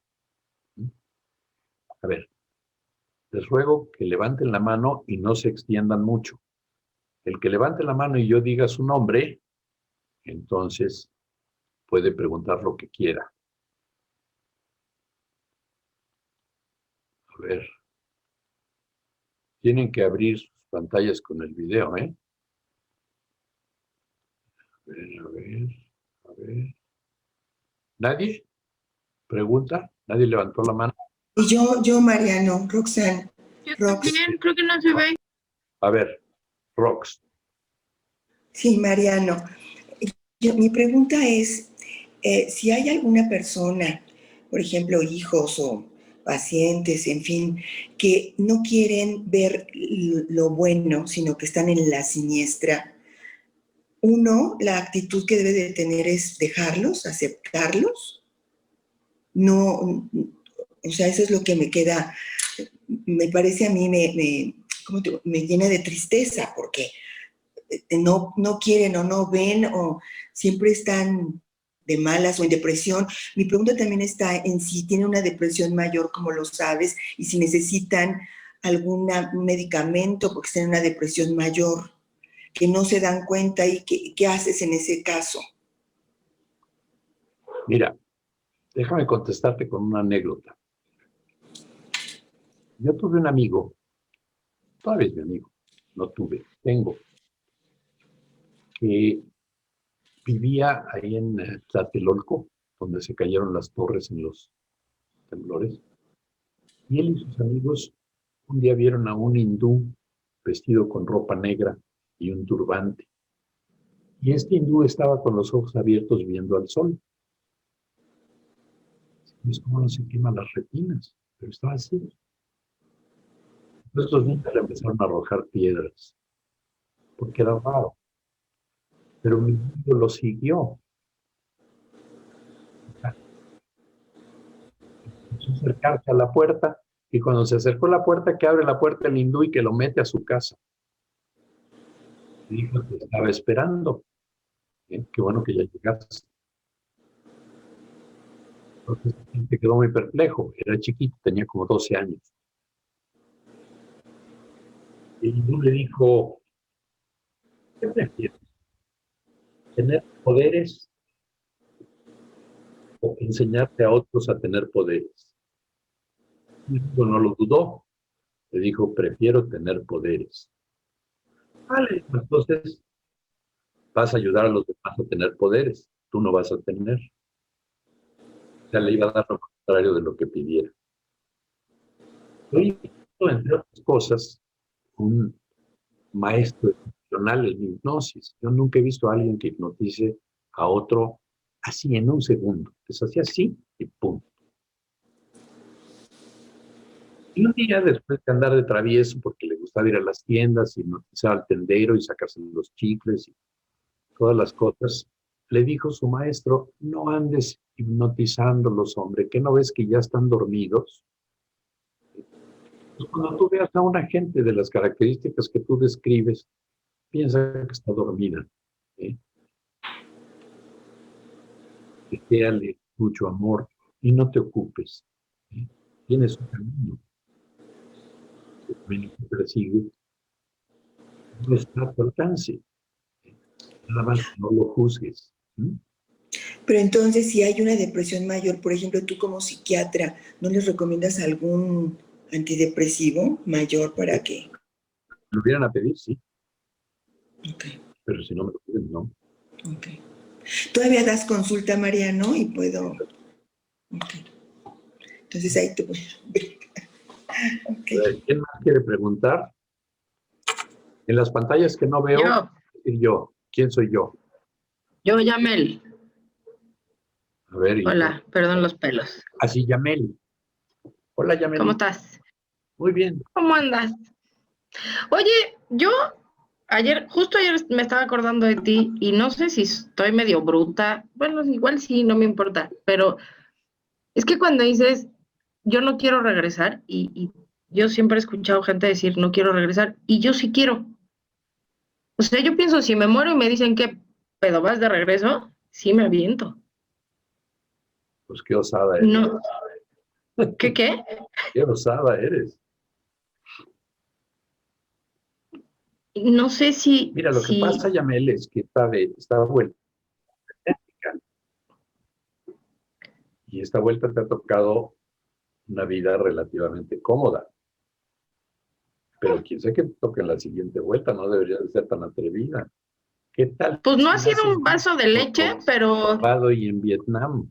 A ver, Les ruego que levanten la mano y no se extiendan mucho. El que levante la mano y yo diga su nombre, entonces puede preguntar lo que quiera. A ver. Tienen que abrir sus pantallas con el video, ¿eh? A ver, a ver, a ver. ¿Nadie? ¿Pregunta? ¿Nadie levantó la mano? Y yo, Mariano, Roxanne. Yo Rox. también, creo que no se ve. A ver, Rox. Sí, Mariano. Mi pregunta es, si hay alguna persona, por ejemplo, hijos o pacientes, en fin, que no quieren ver lo bueno, sino que están en la siniestra, uno, la actitud que debe de tener es dejarlos, aceptarlos. No, o sea, eso es lo que me queda, me parece a mí, me llena de tristeza, porque no quieren o no ven o siempre están de malas o en depresión. Mi pregunta también está en si tienen una depresión mayor, como lo sabes, y si necesitan algún medicamento porque están en una depresión mayor, que no se dan cuenta y qué haces en ese caso. Mira, déjame contestarte con una anécdota. Yo tuve un amigo, todavía es mi amigo, no tuve, tengo, que vivía ahí en Tlatelolco, donde se cayeron las torres en los temblores. Y él y sus amigos un día vieron a un hindú vestido con ropa negra y un turbante. Y este hindú estaba con los ojos abiertos viendo al sol. Y es como no se queman las retinas, pero estaba así. Entonces los niños le empezaron a arrojar piedras, porque era raro. Pero mi amigo lo siguió. Empezó a acercarse a la puerta, y cuando se acercó a la puerta, que abre la puerta el hindú y que lo mete a su casa. Y dijo que estaba esperando. Qué bueno que ya llegaste. Entonces se quedó muy perplejo. Era chiquito, tenía como 12 años. Y el hindú le dijo, ¿qué prefieres? ¿Tener poderes o enseñarte a otros a tener poderes? Y el hindú no lo dudó. Le dijo, prefiero tener poderes. Vale, entonces vas a ayudar a los demás a tener poderes. Tú no vas a tener. O sea, le iba a dar lo contrario de lo que pidiera. Hoy, entre otras cosas, un maestro excepcional en hipnosis. Yo nunca he visto a alguien que hipnotice a otro así en un segundo. Les hacía así y pum. Y un día, después de andar de travieso, porque le gustaba ir a las tiendas y hipnotizar al tendero y sacarse los chicles y todas las cosas, le dijo su maestro, no andes hipnotizándolos, hombre, ¿qué no ves que ya están dormidos? Pues cuando tú veas a una gente de las características que tú describes, piensa que está dormida. ¿Eh? Deséale mucho amor y no te ocupes. ¿Eh? Tienes un camino. El camino que persigue no está a tu alcance. Nada más no lo juzgues. ¿Mm? Pero entonces, si hay una depresión mayor, por ejemplo, tú como psiquiatra, ¿no les recomiendas algún antidepresivo mayor para que? Lo hubieran a pedir, sí. Okay. Pero si no me lo piden, no. Okay. Todavía das consulta, Mariano, y puedo. Okay. Entonces ahí te voy. Okay. ¿Quién más quiere preguntar? En las pantallas que no veo, yo. ¿Quién soy yo? Yo, Yamel. A ver. Hola, perdón los pelos. Así, Yamel. Hola, Yamel. ¿Cómo estás? Muy bien. ¿Cómo andas? Oye, yo justo ayer me estaba acordando de ti y no sé si estoy medio bruta. Bueno, igual sí, no me importa, pero es que cuando dices, yo no quiero regresar y yo siempre he escuchado gente decir, no quiero regresar y yo sí quiero. O sea, yo pienso, si me muero y me dicen que pedo vas de regreso, sí me aviento. Pues qué osada eres. No, ¿qué? Qué osada eres. no sé si, Mira, lo que pasa, Yamel, es que esta vuelta, y esta vuelta te ha tocado una vida relativamente cómoda. Pero quién sabe que te toque en la siguiente vuelta, no debería de ser tan atrevida. ¿Qué tal pues no si ha sido naces un vaso de leche, pero y en Vietnam?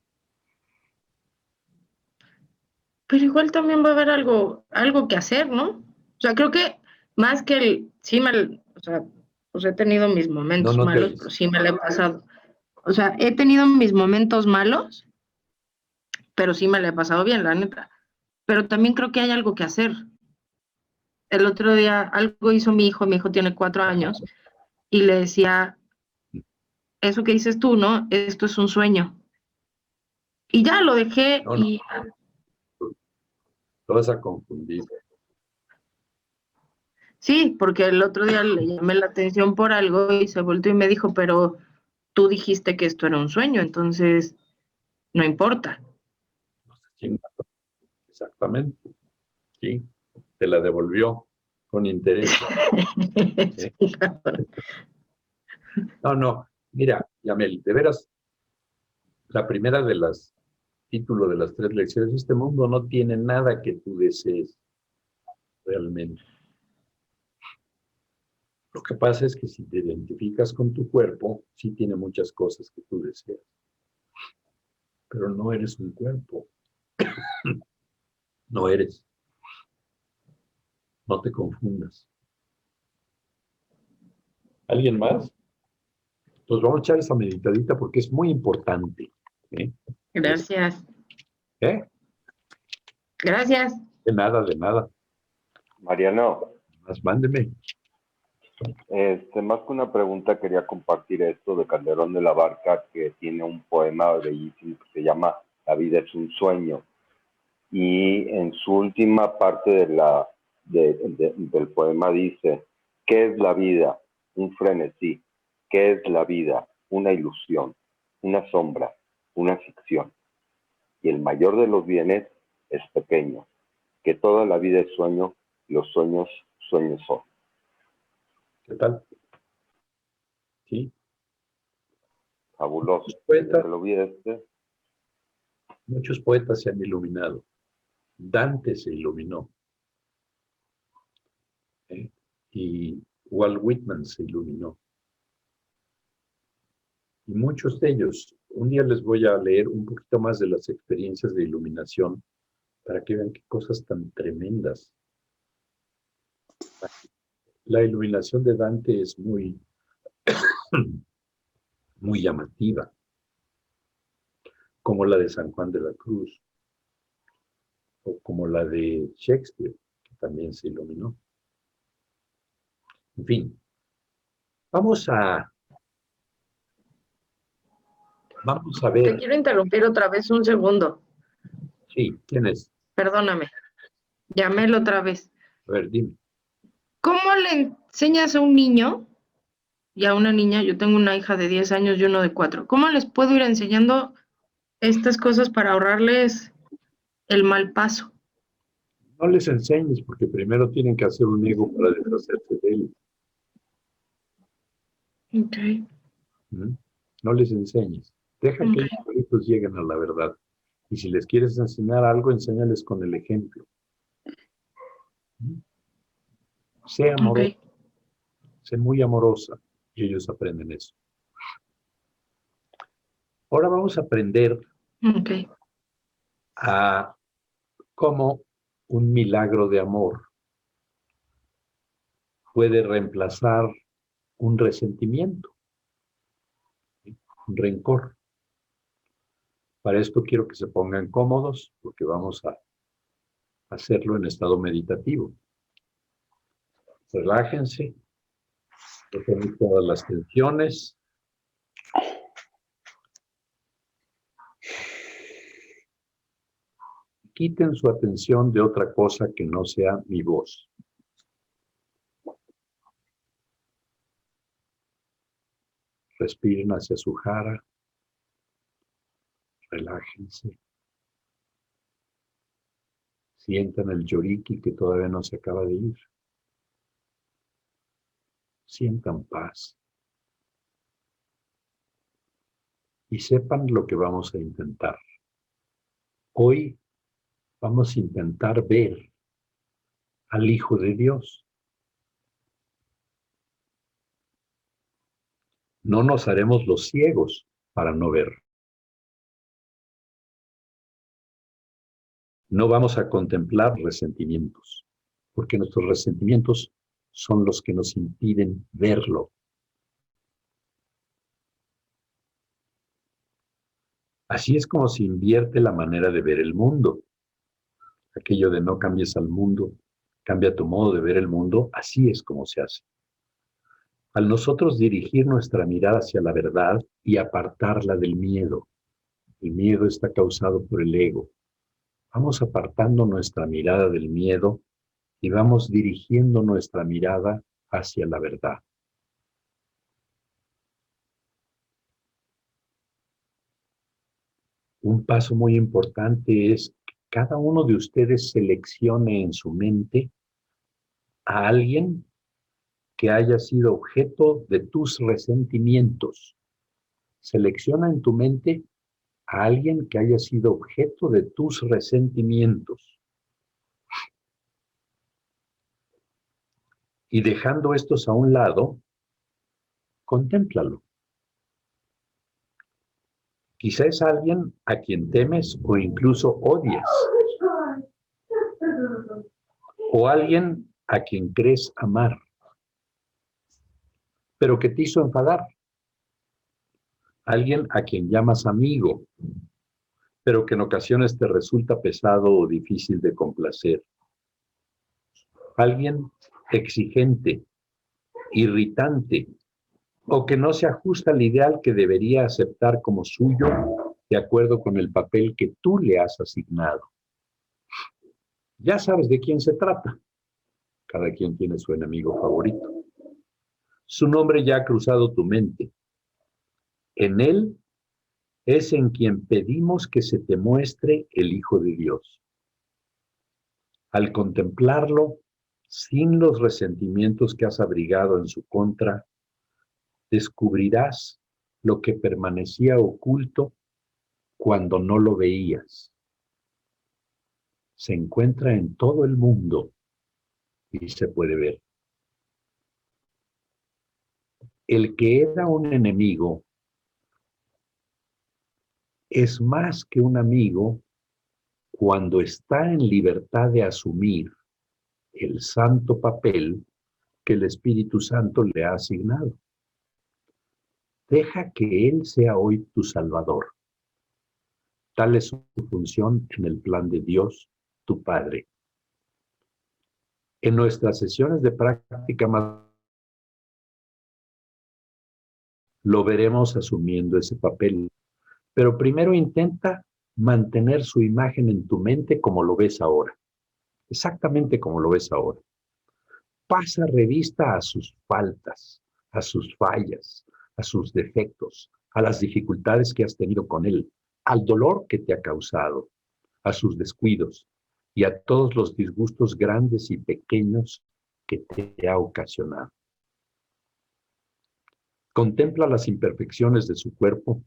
igual también va a haber algo que hacer, ¿no? O sea, creo que más que o sea, pues he tenido mis No, momentos no te malos, oyes. pero sí me la he pasado. O sea, he tenido mis momentos malos, pero sí me la he pasado bien, la neta. Pero también creo que hay algo que hacer. El otro día algo hizo mi hijo tiene 4 años, y le decía, eso que dices tú, ¿no? Esto es un sueño. Y ya lo dejé No, no, y te vas a confundir. sí, porque el otro día le llamé la atención por algo y se volteó y me dijo, pero tú dijiste que esto era un sueño, entonces no importa. Sí, exactamente. Sí, te la devolvió con interés. ¿Eh? Sí, No, no. Mira, Yamel, de veras, la primera de las títulos de las 3 lecciones, este mundo no tiene nada que tú desees realmente. Lo que pasa es que si te identificas con tu cuerpo, sí tiene muchas cosas que tú deseas, pero no eres un cuerpo, no eres, no te confundas. ¿Alguien más? Pues vamos a echar esa meditadita porque es muy importante. ¿Eh? Gracias, ¿Eh? gracias. De nada, de nada. Mariano, Más mándeme. más que una pregunta, quería compartir esto de Calderón de la Barca, que tiene un poema bellísimo que se llama La vida es un sueño. Y en su última parte del poema dice, ¿qué es la vida? Un frenesí. ¿Qué es la vida? Una ilusión, una sombra, una ficción. Y el mayor de los bienes es pequeño, que toda la vida es sueño, los sueños, sueños son. ¿Qué tal? Sí. Fabuloso. Muchos poetas, Se lo vi muchos poetas se han iluminado. Dante se iluminó. ¿Eh? Y Walt Whitman se iluminó. Y muchos de ellos, un día les voy a leer un poquito más de las experiencias de iluminación para que vean qué cosas tan tremendas. La iluminación de Dante es muy, muy llamativa, como la de San Juan de la Cruz, o como la de Shakespeare, que también se iluminó. En fin, vamos a, vamos a Te ver. quiero interrumpir otra vez un segundo. Sí, ¿quién es? Perdóname, llámelo otra vez. A ver, dime. ¿Cómo le enseñas a un niño y a una niña? Yo tengo una hija de 10 años y uno de 4. ¿Cómo les puedo ir enseñando estas cosas para ahorrarles el mal paso? No les enseñes porque primero tienen que hacer un ego para deshacerse de él. Ok, ¿Mm? No les enseñes. Deja que ellos ok, solitos lleguen a la verdad. Y si les quieres enseñar algo, enséñales con el ejemplo. ¿Mm? Sé ok, amoroso, sé muy amorosa. Y ellos aprenden eso. Ahora vamos a aprender ok. a cómo un milagro de amor puede reemplazar un resentimiento, un rencor. Para esto quiero que se pongan cómodos porque vamos a hacerlo en estado meditativo. Relájense, dejen todas las tensiones. Quiten su atención de otra cosa que no sea mi voz. Respiren hacia su jara, relájense. Sientan el yoriki que todavía no se acaba de ir. sientan paz y sepan lo que vamos a intentar. Hoy vamos a intentar ver al Hijo de Dios. No nos haremos los ciegos para no ver. No vamos a contemplar resentimientos, porque nuestros resentimientos son los que nos impiden verlo. Así es como se invierte la manera de ver el mundo. Aquello de no cambies al mundo, cambia tu modo de ver el mundo, así es como se hace. Al nosotros dirigir nuestra mirada hacia la verdad y apartarla del miedo, el miedo está causado por el ego. Vamos apartando nuestra mirada del miedo y vamos dirigiendo nuestra mirada hacia la verdad. Un paso muy importante es que cada uno de ustedes seleccione en su mente a alguien que haya sido objeto de tus resentimientos. Selecciona en tu mente a alguien que haya sido objeto de tus resentimientos. Y dejando estos a un lado, contémplalo. Quizá es alguien a quien temes o incluso odias. O alguien a quien crees amar, pero que te hizo enfadar. Alguien a quien llamas amigo, pero que en ocasiones te resulta pesado o difícil de complacer. Alguien exigente, irritante, o que no se ajusta al ideal que debería aceptar como suyo de acuerdo con el papel que tú le has asignado. Ya sabes de quién se trata. Cada quien tiene su enemigo favorito. Su nombre ya ha cruzado tu mente. En él es en quien pedimos que se te muestre el Hijo de Dios. Al contemplarlo, sin los resentimientos que has abrigado en su contra, descubrirás lo que permanecía oculto cuando no lo veías. Se encuentra en todo el mundo y se puede ver. El que era un enemigo es más que un amigo cuando está en libertad de asumir el santo papel que el Espíritu Santo le ha asignado. Deja que Él sea hoy tu Salvador. Tal es su función en el plan de Dios, tu Padre. En nuestras sesiones de práctica más lo veremos asumiendo ese papel. Pero primero intenta mantener su imagen en tu mente como lo ves ahora. Exactamente como lo ves ahora. Pasa revista a sus faltas, a sus fallas, a sus defectos, a las dificultades que has tenido con él, al dolor que te ha causado, a sus descuidos y a todos los disgustos grandes y pequeños que te ha ocasionado. Contempla las imperfecciones de su cuerpo,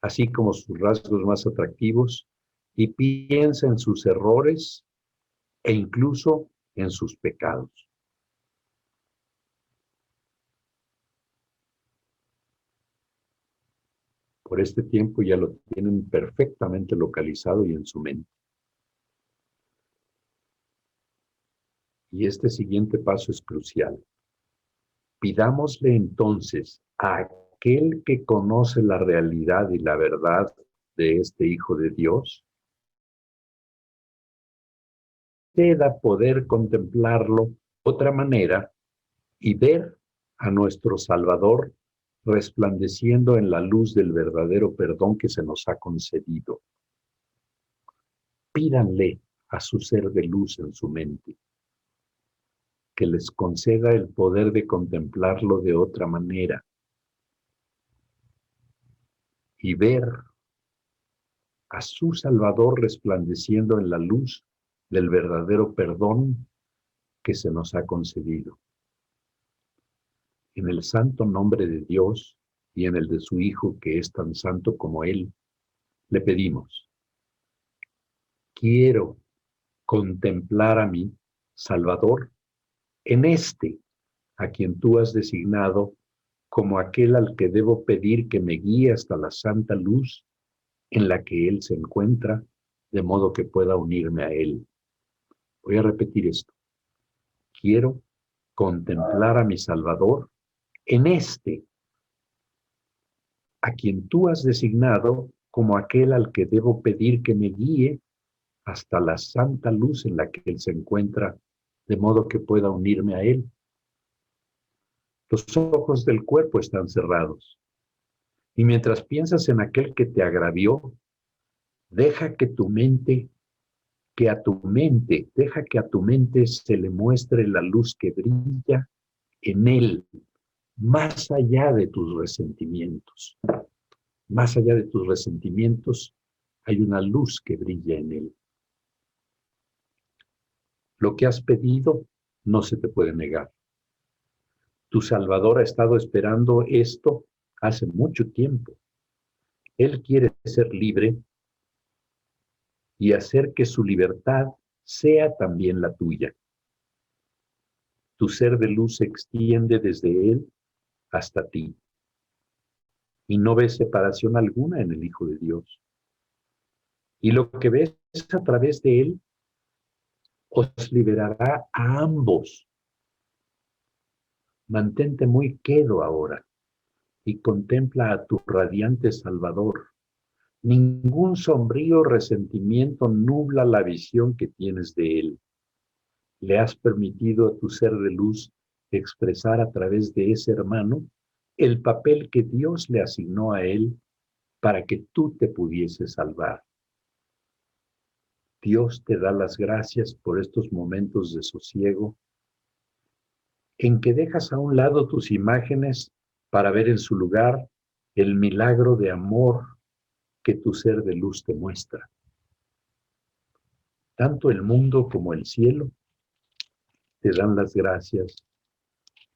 así como sus rasgos más atractivos, y piensa en sus errores e incluso en sus pecados. Por este tiempo ya lo tienen perfectamente localizado y en su mente. Y este siguiente paso es crucial. Pidámosle entonces a aquel que conoce la realidad y la verdad de este Hijo de Dios, pueda poder contemplarlo de otra manera y ver a nuestro Salvador resplandeciendo en la luz del verdadero perdón que se nos ha concedido. Pídanle a su ser de luz en su mente que les conceda el poder de contemplarlo de otra manera y ver a su Salvador resplandeciendo en la luz del verdadero perdón que se nos ha concedido. En el santo nombre de Dios y en el de su Hijo, que es tan santo como Él, le pedimos: quiero contemplar a mi Salvador en a quien tú has designado como aquel al que debo pedir que me guíe hasta la santa luz en la que Él se encuentra, de modo que pueda unirme a Él. Voy a repetir esto. Quiero contemplar a mi Salvador en a quien tú has designado como aquel al que debo pedir que me guíe hasta la santa luz en la que Él se encuentra, de modo que pueda unirme a Él. Los ojos del cuerpo están cerrados, y mientras piensas en aquel que te agravió, deja que a tu mente se le muestre la luz que brilla en Él, más allá de tus resentimientos. Más allá de tus resentimientos, hay una luz que brilla en Él. Lo que has pedido no se te puede negar. Tu Salvador ha estado esperando esto hace mucho tiempo. Él quiere ser libre y hacer que su libertad sea también la tuya. Tu ser de luz se extiende desde Él hasta ti, y no ves separación alguna en el Hijo de Dios. Y lo que ves a través de Él os liberará a ambos. Mantente muy quedo ahora y contempla a tu radiante Salvador. Ningún sombrío resentimiento nubla la visión que tienes de Él. Le has permitido a tu ser de luz expresar a través de ese hermano el papel que Dios le asignó a Él para que tú te pudieses salvar. Dios te da las gracias por estos momentos de sosiego en que dejas a un lado tus imágenes para ver en su lugar el milagro de amor que tu ser de luz te muestra. Tanto el mundo como el cielo te dan las gracias,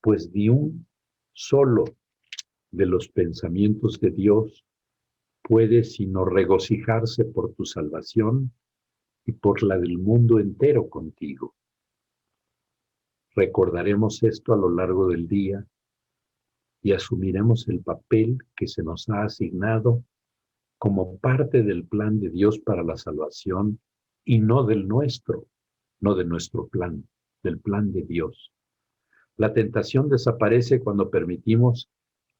pues ni un solo de los pensamientos de Dios puede sino regocijarse por tu salvación y por la del mundo entero contigo. Recordaremos esto a lo largo del día y asumiremos el papel que se nos ha asignado como parte del plan de Dios para la salvación y no del nuestro, no de nuestro plan, del plan de Dios. La tentación desaparece cuando permitimos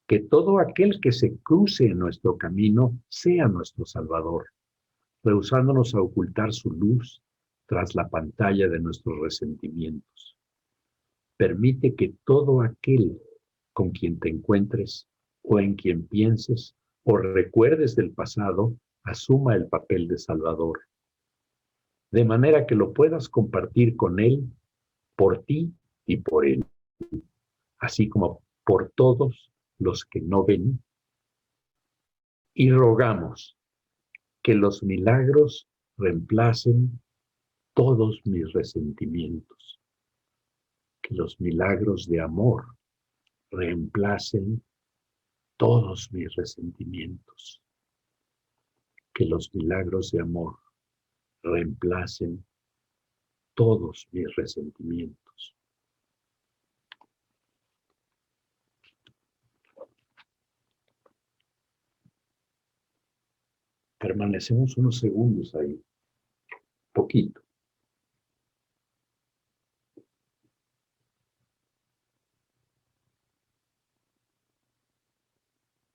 que todo aquel que se cruce en nuestro camino sea nuestro Salvador, rehusándonos a ocultar su luz tras la pantalla de nuestros resentimientos. Permite que todo aquel con quien te encuentres o en quien pienses o recuerdes del pasado asuma el papel de Salvador, de manera que lo puedas compartir con Él, por ti y por Él, así como por todos los que no ven. Y rogamos que los milagros reemplacen todos mis resentimientos, que los milagros de amor reemplacen todos mis resentimientos, que los milagros de amor reemplacen todos mis resentimientos. Permanecemos unos segundos ahí, poquito.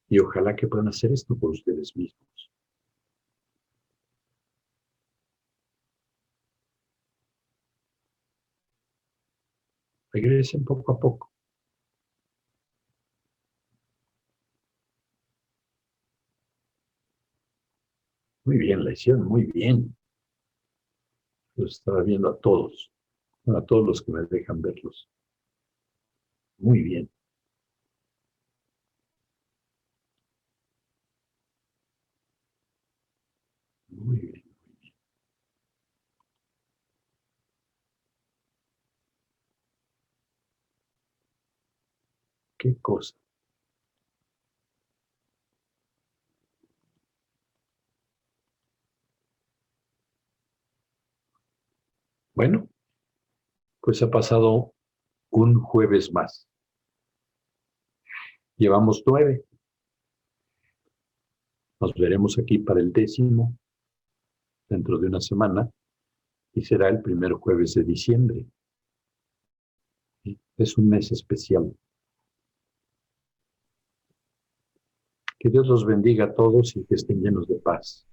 Y ojalá que puedan hacer esto por ustedes mismos. Regresen poco a poco. Muy bien, la hicieron muy bien. Los estaba viendo a todos los que me dejan verlos. Muy bien. Muy bien. Ok. qué cosa. Bueno, pues ha pasado un jueves más. Llevamos 9. Nos veremos aquí para el 10º, dentro de una semana, y será el primer jueves de diciembre. Es un mes especial. Que Dios los bendiga a todos y que estén llenos de paz.